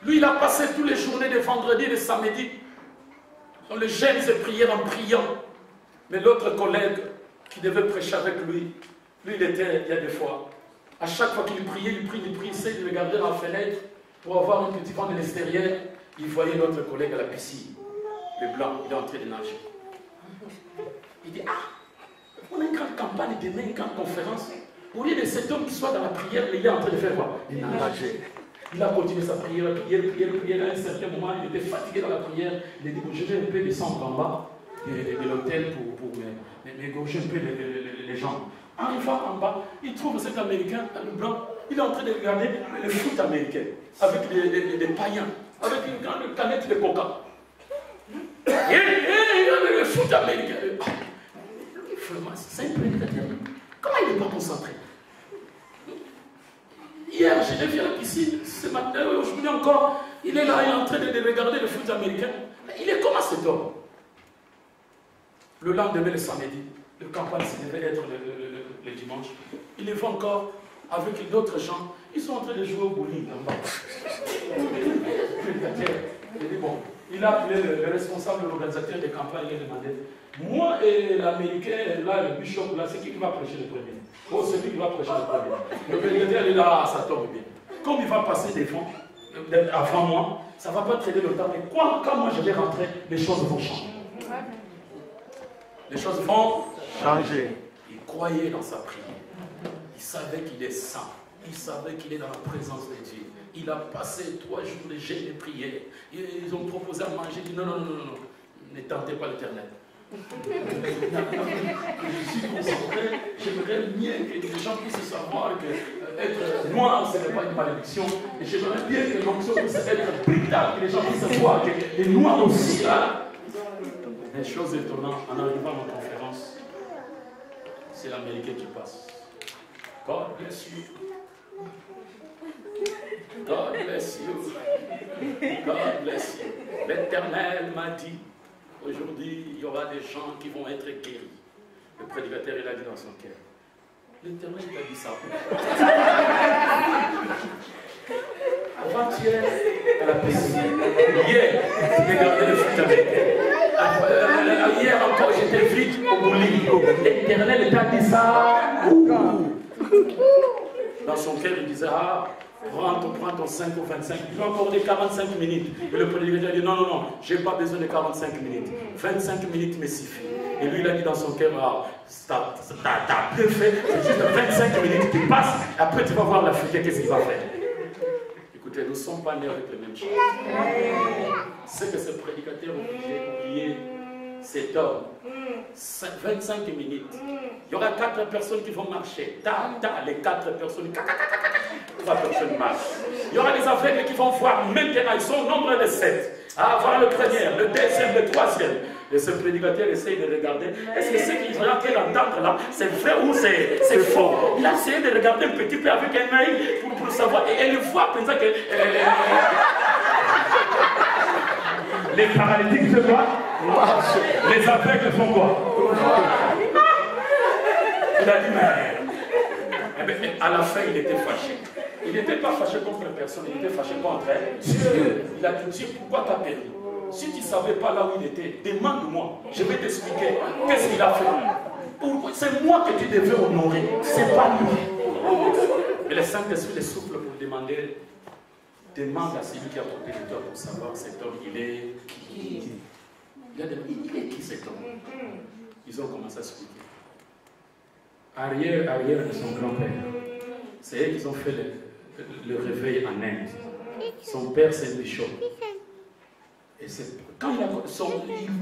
Lui il a passé toutes les journées de vendredi et de samedi dans le jeûne et prières en priant. Mais l'autre collègue qui devait prêcher avec lui il était, il y a des fois, à chaque fois qu'il priait, il prie, il essayait de regarder dans la fenêtre pour avoir un petit vent de l'extérieur. Il voyait notre collègue à la piscine, le blanc, il est en train de nager. Il dit, on a une grande campagne demain, une grande conférence. Au lieu de cet homme qui soit dans la prière, il est en train de faire quoi? Il nager. Il a continué sa prière, prière. À un certain moment, il était fatigué dans la prière. Il a dit, bon, je vais un peu descendre en bas de l'hôtel pour gaucher un peu les gens. Arrivant en bas, il trouve cet Américain, le blanc, il est en train de regarder le foot américain, avec des païens, avec une grande canette de coca. Et le foot américain. C'est un prédicateur. Comment il n'est pas concentré? Hier, je l'ai vu à la piscine, ce matin, aujourd'hui encore, il est là, il est en train de regarder le foot américain. Il est comment cet homme? Le lendemain, le samedi, le campagne, ça devait être le dimanche. Il est fait encore avec d'autres gens. Ils sont en train de jouer au bowling là-bas. Il dit bon, il a appelé le responsable, l'organisateur des campagnes, il a demandé, moi et l'Américain, là, le bishop, là, c'est qui va prêcher le premier? Oh, c'est lui qui va prêcher le premier. Le prédicateur, il est là, ça tombe bien. Comme il va passer devant, avant moi, ça ne va pas traîner le temps. Mais quand moi je vais rentrer, les choses vont changer. Les choses vont changer. Il croyait dans sa prière. Il savait qu'il est saint. Il savait qu'il est dans la présence de Dieu. Il a passé 3 jours de jeûne et prière. Ils ont proposé à manger. Il dit non, ne tentez pas l'Éternel. Je suis concentré. J'aimerais bien que les gens puissent savoir que être noir, ce n'est pas une malédiction. Et j'aimerais bien que l'onction puisse être brutale, que les gens puissent voir que les noirs aussi là. Des choses étonnantes, en arrivant à ma conférence, c'est l'Américain qui passe. God bless you. God bless you. God bless you. L'Éternel m'a dit, aujourd'hui, il y aura des gens qui vont être guéris. Le prédicateur, il a dit dans son cœur. L'Éternel t'a dit ça. Avant-hier, à la piscine. Hier, j'ai regardé le foot américain. Hier encore, j'étais vite au bowling. L'Éternel t'a dit ça. Dans son cœur, il disait, prends ton 5 ou 25. Il faut encore des 45 minutes. Et le prédicateur a dit, non, je n'ai pas besoin de 45 minutes. 25 minutes me suffit. Et lui, il a dit dans son cœur, t'as bien fait, c'est juste 25 minutes qui passent. Après, tu vas voir l'Africain, qu'est-ce qu'il va faire. Écoutez, nous ne sommes pas nés avec les mêmes choses. C'est que ce prédicateur a oublié cet homme. 25 minutes. Il y aura 4 personnes qui vont marcher. Les 4 personnes. 3 personnes marchent. Il y aura des aveugles qui vont voir maintenant. Ils sont au nombre de 7. Voir le premier, le deuxième, le troisième. Et ce prédicateur essaye de regarder. Est-ce que ce qu'il va entendre là, c'est vrai ou c'est faux? Il a essayé de regarder un petit peu avec un œil pour savoir. Et elle voit pensant que. Les paralytiques font quoi? Les aveugles font quoi? Il a dit, mais à la fin, il était fâché. Il n'était pas fâché contre personne, il était fâché contre Dieu. Il a dit, Dieu, pourquoi t'as perdu? Si tu ne savais pas là où il était, demande-moi. Je vais t'expliquer qu'est-ce qu'il a fait. C'est moi que tu devais honorer, c'est pas lui. Mais le Saint-Esprit le souffle pour demander. Demande à celui qui a porté le toi pour savoir cet homme, il est qui? Il a demandé, il est qui cet homme? Ils ont commencé à expliquer. Arrière de son grand-père. C'est eux qui ont fait le réveil en Inde. Son père, c'est un bishop. Et quand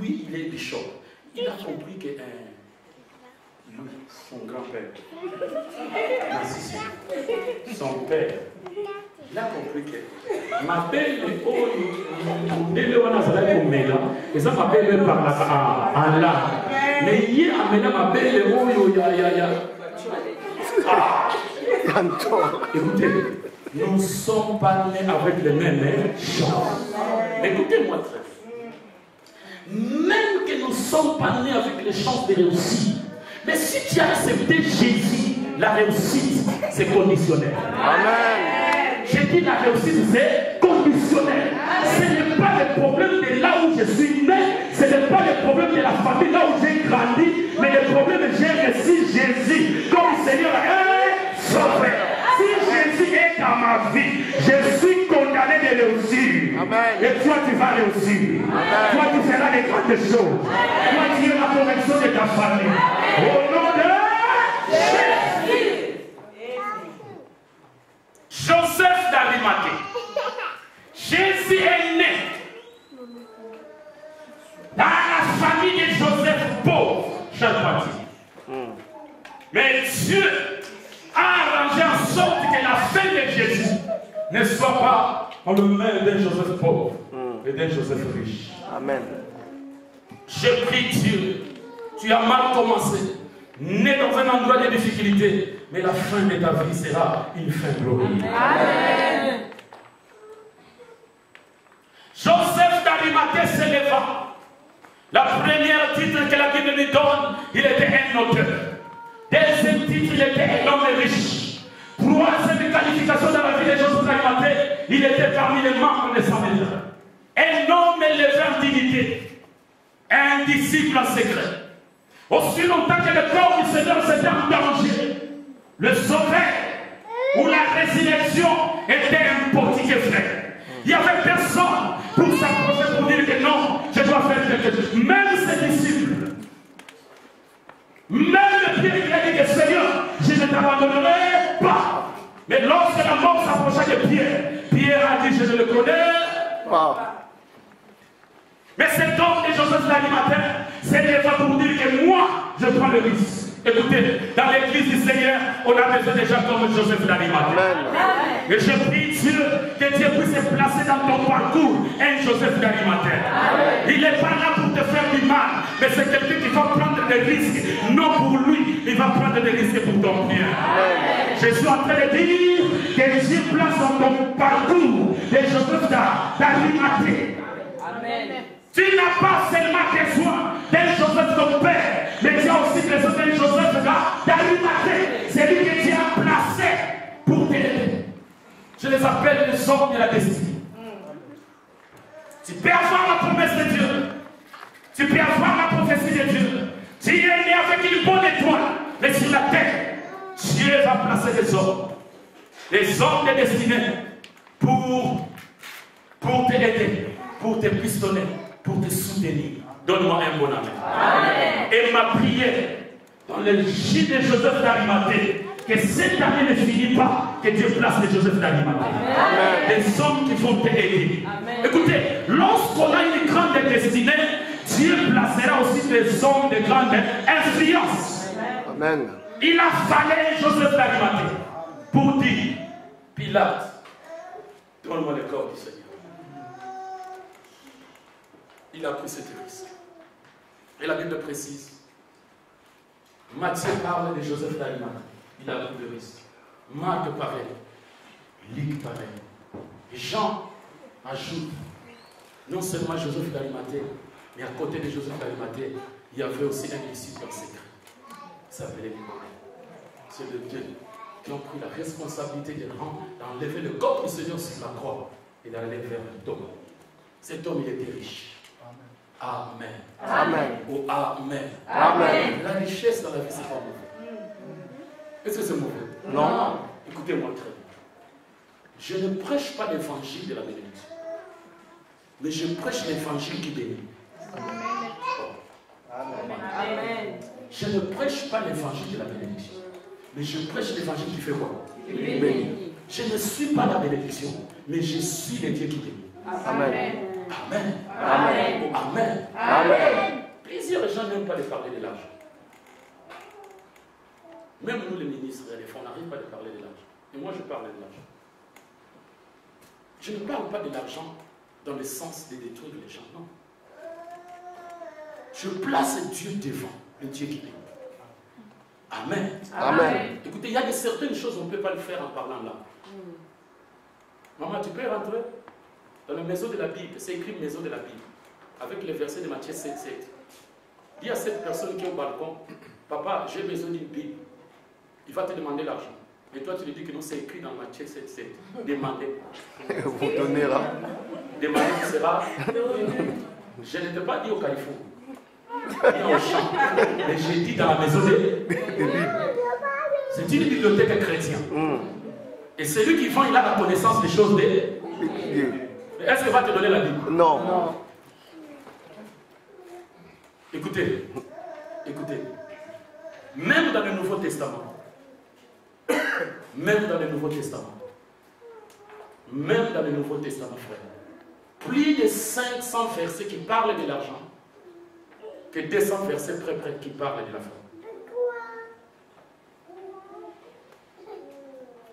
lui, il est bishop, il a compris que son grand-père, son père, il a compris que ma belle et ça m'appelle par Allah. Mais hier, ma belle écoutez, nous ne sommes pas nés avec les mêmes chances. Écoutez-moi très bien. Même que nous ne sommes pas nés avec les chances de réussir. Mais si tu as accepté Jésus, la réussite, c'est conditionnel. Amen. J'ai dit la réussite, c'est conditionnel. Ce n'est pas le problème de là où je suis né, ce n'est pas le problème de la famille là où j'ai grandi, mais le problème est que j'ai reçu Jésus comme Seigneur et Sauveur. Si Jésus est dans ma vie, je suis condamné de réussir. Amen. Et toi, tu vas réussir. Amen. Toi, tu feras les grandes choses. Amen. Toi, tu es la correction de ta famille. Amen. Au nom de Jésus. Joseph d'Arimathée. Jésus est né dans la famille de Joseph pauvre, chaque partie. Mais Dieu a arrangé en sorte que la fin de Jésus ne soit pas dans le main d'un Joseph pauvre, mais d'un Joseph riche. Amen. Je prie Dieu, tu as mal commencé, né dans un endroit de difficulté, mais la fin de ta vie sera une fin glorieuse. Amen. Joseph d'Arimathée s'éleva. La première titre que la Bible lui donne, il était un auteur. Deuxième titre, il était un homme riche. Troisième qualification dans la vie de Joseph d'Arimathée, il était parmi les membres de sa maison. Un homme élevé en dignité. Un disciple en secret. Aussi longtemps que le corps du Seigneur s'était en danger, le sauveur ou la résurrection était un portier frère. Il n'y avait personne pour s'approcher pour dire que non, je dois faire quelque chose. Même ses disciples, même Pierre qui a dit que Seigneur, je ne t'abandonnerai pas. Mais lorsque la mort s'approcha de Pierre, Pierre a dit je ne le connais pas. Mais cet homme de Joseph d'Arimathée, c'est déjà pour dire que moi, je prends le risque. Écoutez, dans l'église du Seigneur, on a besoin de gens comme Joseph d'Arimathée. Et je prie Dieu que Dieu puisse placer dans ton parcours un Joseph d'Arimathée. Il n'est pas là pour te faire du mal, mais c'est quelqu'un qui va prendre des risques. Non pour lui, il va prendre des risques pour ton bien. Je suis en train de dire que Dieu place dans ton parcours des Joseph d'Arimathée. Amen. Tu n'as pas seulement besoin d'un Joseph ton père, mais tu as aussi besoin d'un Joseph d'Arimathée. C'est lui que tu as placé pour t'aider. Je les appelle les hommes de la destinée. Tu peux avoir la promesse de Dieu. Tu peux avoir la prophétie de Dieu. Tu es né avec une bonne étoile. Mais sur la terre, Dieu va placer des hommes. Des hommes de destinée pour t'aider, pour te pistonner, pour te soutenir. Donne-moi un bon amen. Et ma prière dans le gîte de Joseph d'Arimathée, que cette année ne finit pas, que Dieu place les Joseph d'Arimathée. Des hommes qui vont t'aider. Écoutez, lorsqu'on a une grande destinée, Dieu placera aussi des hommes de grande influence. Amen. Il a fallu Joseph d'Arimathée pour dire, Pilate, donne-moi le corps du Seigneur. Il a pris cette risque. Et la Bible précise. Matthieu parle de Joseph d'Arimathée. Il a pris le risque. Marc pareil. Luc pareil. Jean ajoute Non seulement Joseph d'Arimathée, mais à côté de Joseph d'Arimathée, il y avait aussi un disciple secret. Il s'appelait Nicodème. C'est de Dieu qui ont pris la responsabilité d'enlever le corps du Seigneur sur la croix et d'aller vers Thomas. Cet homme, il était riche. Amen. Amen. Oh, amen. Amen. La richesse dans la vie, c'est pas mauvais. Est-ce que c'est mauvais? Non. Écoutez-moi très bien. Je ne prêche pas l'évangile de la bénédiction, mais je prêche l'évangile qui bénit. Amen. Je ne prêche pas l'évangile de la bénédiction, mais je prêche l'évangile qui fait quoi? Il bénit. Je ne suis pas la bénédiction, mais je suis le Dieu qui bénit. Amen. Amen. Amen. Oh, amen. Amen. Plusieurs gens n'aiment pas de parler de l'argent. Même nous, les ministres, les fonds, on n'arrive pas de parler de l'argent. Et moi, je parle de l'argent. Je ne parle pas de l'argent dans le sens de détruire les gens, non. Je place Dieu devant, le Dieu qui bénit. Amen. Amen. Écoutez, il y a certaines choses, on ne peut pas le faire en parlant là. Maman, tu peux rentrer dans la maison de la Bible, c'est écrit maison de la Bible, avec le verset de Matthieu 7, 7. Dis à cette personne qui est au balcon, papa, j'ai besoin d'une Bible. Il va te demander l'argent. Et toi, tu lui dis que non, c'est écrit dans Matthieu 7, 7. Demandez. Vous donnera. Demandez qui sera. Je ne t'ai pas dit au Californie. Ni au champ. Mais j'ai dit dans la maison de Bible. C'est une bibliothèque chrétienne. Et celui qui vend, il a la connaissance des choses de Dieu. Est-ce qu'il va te donner la Bible? Non. Écoutez, écoutez. Même dans le Nouveau Testament, même dans le Nouveau Testament, frère, plus de 500 versets qui parlent de l'argent que 200 versets près qui parlent de la femme.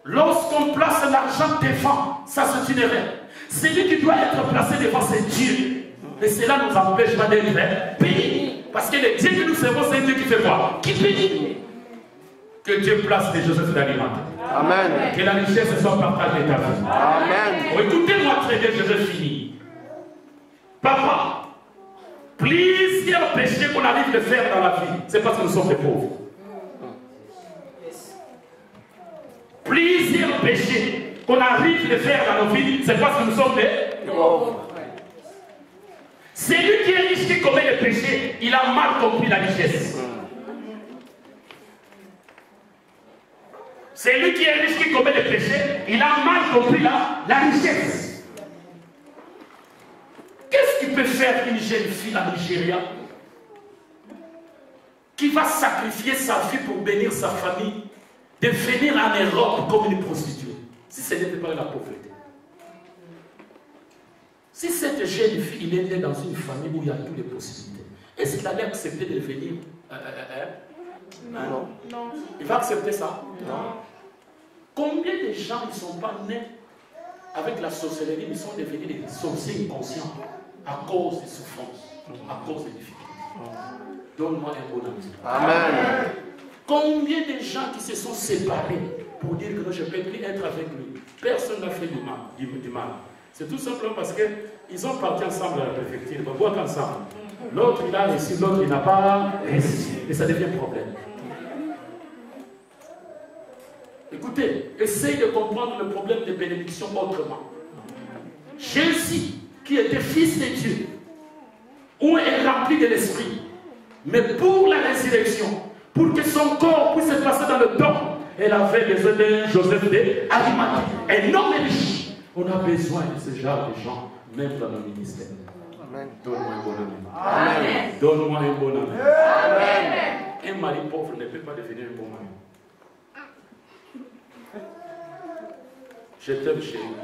Lorsqu'on place l'argent devant, ça c'est une erreur. Celui qui doit être placé devant, c'est Dieu. Et cela nous empêche pas d'être bénis. Parce que le Dieu que nous servons, c'est un Dieu qui fait quoi? Qui bénit. Que Dieu place les Joseph d'Arimathée. Amen. Que la richesse soit partagée ta vie. Amen. Oh, écoutez-moi très bien, je vais finir. Papa, plusieurs péchés qu'on arrive de faire dans la vie, c'est parce que nous sommes des pauvres. Plusieurs péchés qu'on arrive de faire dans nos vies, c'est parce que nous sommes des pauvres. C'est lui qui est riche qui commet le péché, il a mal compris la richesse. C'est lui qui est riche qui commet le péché, il a mal compris la richesse. Qu'est-ce qui peut faire une jeune fille en Nigeria qui va sacrifier sa vie pour bénir sa famille, de venir en Europe comme une prostituée, si ce n'était pas la pauvreté? Si cette jeune fille, il était dans une famille où il y a toutes les possibilités, est-ce qu'il allait accepter de venir Non. Il va accepter ça? Non. Combien de gens ne sont pas nés avec la sorcellerie, ils sont devenus des sorciers inconscients à cause des souffrances, à cause des difficultés? Donne-moi un bon ami. Amen. Combien de gens qui se sont séparés pour dire que je ne peux plus être avec lui? Personne n'a fait du mal. C'est tout simplement parce qu'ils ont parti ensemble à la préfecture, ils boivent ensemble. L'autre il a réussi, l'autre il n'a pas réussi. Et ça devient problème. Écoutez, essayez de comprendre le problème de bénédiction autrement. Jésus, qui était fils de Dieu, où est rempli de l'esprit, mais pour la résurrection, pour que son corps puisse se passer dans le temps, elle avait besoin de Joseph d'Arimathée, un homme riche. On a besoin de ce genre de gens, même dans nos ministères. Amen. Donne-moi un bon ami. Amen. Donne-moi un bon ami. Amen. Un mari pauvre ne peut pas devenir un bon mari. Je t'aime, chérie.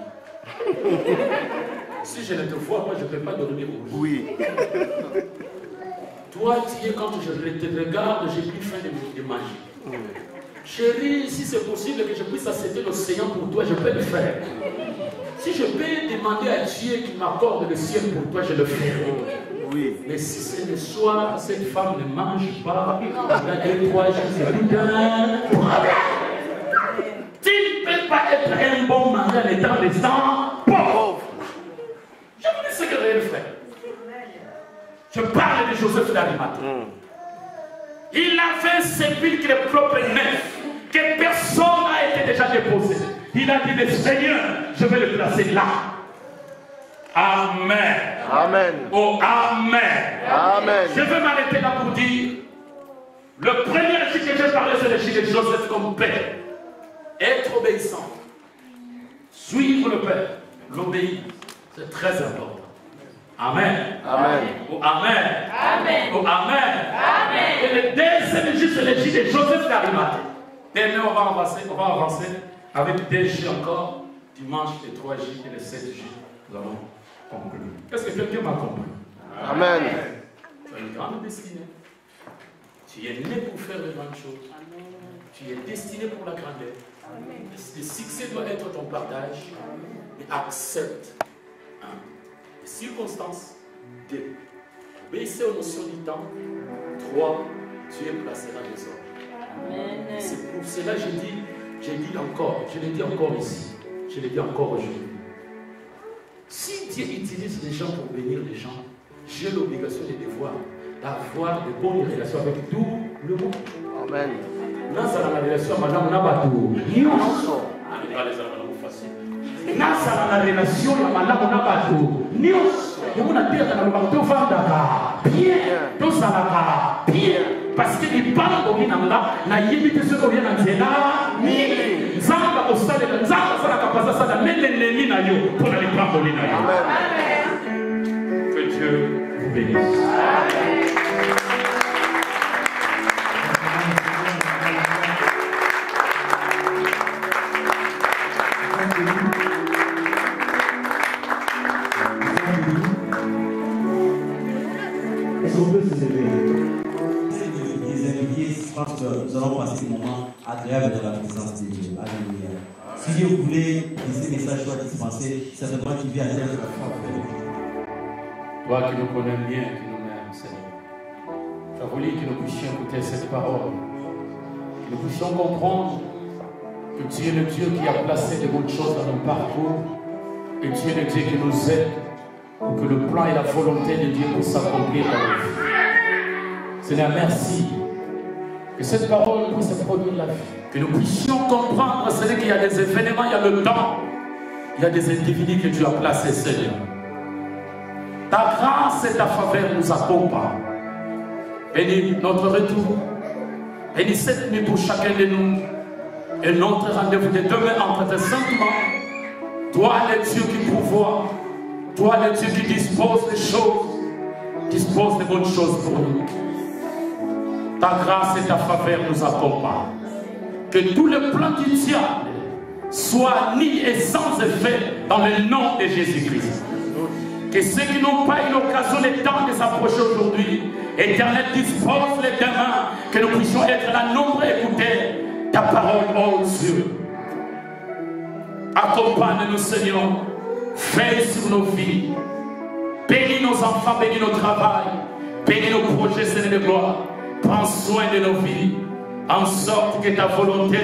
Si je ne te vois pas, je ne peux pas dormir aujourd'hui. Oui. Toi, tu es, quand je te regarde, j'ai plus faim de manger. Chérie, si c'est possible que je puisse accepter l'océan pour toi, je peux le faire. Si je peux demander à Dieu qu'il m'accorde le ciel pour toi, je le ferai. Oui. Mais si c'est le soir, cette femme ne mange pas, dans 2-3 jours, c'est tout un problème. Tu ne peux pas être un bon mari en étant des gens pauvres. Je vous dis ce que je vais faire. Je parle de Joseph d'Arimathée. Il avait un sépulcre propre et neuf, que personne n'a été déjà déposé. Il a dit, le Seigneur, je vais le placer là. Amen. Amen. Oh, Amen. Amen. Je vais m'arrêter là pour dire, le premier récit que j'ai parlé, c'est le récit de Joseph comme père. Être obéissant. Suivre le père. L'obéir. C'est très important. Amen. Amen. Oh, Amen. Amen. Oh, Amen. Amen. Et le deuxième récit, c'est le récit de Joseph d'Arimathée. Demain, on va avancer avec 2 J encore. Dimanche, les 3 J et les 7 J. Nous allons conclure. Est-ce que quelqu'un m'a compris? Amen. Tu as une grande destinée. Tu es né pour faire de grandes choses. Tu es destiné pour la grandeur. Le succès doit être ton partage. Mais accepte les circonstances. 2. Baisser aux notions du temps. 3. Dieu placera les hommes. C'est pour cela que je dis encore, je le dis encore ici, je le dis encore aujourd'hui. Si Dieu utilise les gens pour bénir les gens, j'ai l'obligation et le devoir d'avoir de bonnes relations avec tout le monde. Amen. Nazala na relation madame na batu. Nyonso. Ali pale za madame facile. Nazala na relation ya madame na batu. Nyonso. Yamuna teka na lubato vandaka. Bien. Tosalaka. Bien. Parce que les parents de l'Inanga na yébité ce qu'on vient de dire là. Ni. Zamba ostale. Zamba sala kapasa sala. Mais l'ennemi na yo pour les parents de l'Inanga. Amen. Que Dieu vous bénisse. Amen. Est-ce qu'on peut se lever? Les invités, je pense que nous allons passer un moment agréable dans la présence de Dieu. Alléluia. Si Dieu voulait que ces messages soient dispensés, c'est vraiment qu'il vient à terre de la foi. Toi qui nous connais bien, qui nous m'aimes, Seigneur, tu as voulu que nous puissions écouter cette parole, que nous puissions comprendre que tu es le Dieu qui a placé de bonnes choses dans nos parcours, et tu es le Dieu qui nous aide pour que le plan et la volonté de Dieu puissent s'accomplir dans nos vies. Seigneur, merci. Que cette parole puisse produire la vie. Que nous puissions comprendre, Seigneur, qu'il y a des événements, il y a le temps, il y a des individus que tu as placés, Seigneur. Ta grâce et ta faveur nous accompagnent. Bénis notre retour. Bénis cette nuit pour chacun de nous. Et notre rendez-vous de demain entre tes sentiments. Toi, le Dieu qui pourvoit. Toi, le Dieu qui dispose des choses. Dispose des bonnes choses pour nous. Ta grâce et ta faveur nous accompagnent. Que tous les plans du diable soient nus et sans effet dans le nom de Jésus-Christ. Que ceux qui n'ont pas eu l'occasion et le temps de s'approcher aujourd'hui, Éternel, dispose les mains, que nous puissions être là nombreux à écouter ta parole, oh Dieu. Accompagne-nous, Seigneur. Veille sur nos vies. Bénis nos enfants, bénis nos travail. Bénis nos projets, Seigneur de gloire. Prends soin de nos vies, en sorte que ta volonté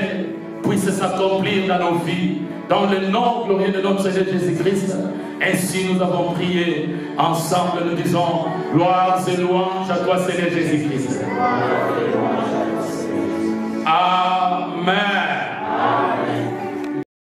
puisse s'accomplir dans nos vies. Dans le nom glorieux de notre Seigneur Jésus-Christ. Ainsi nous avons prié. Ensemble nous disons gloire et louange à toi Seigneur Jésus-Christ. Amen.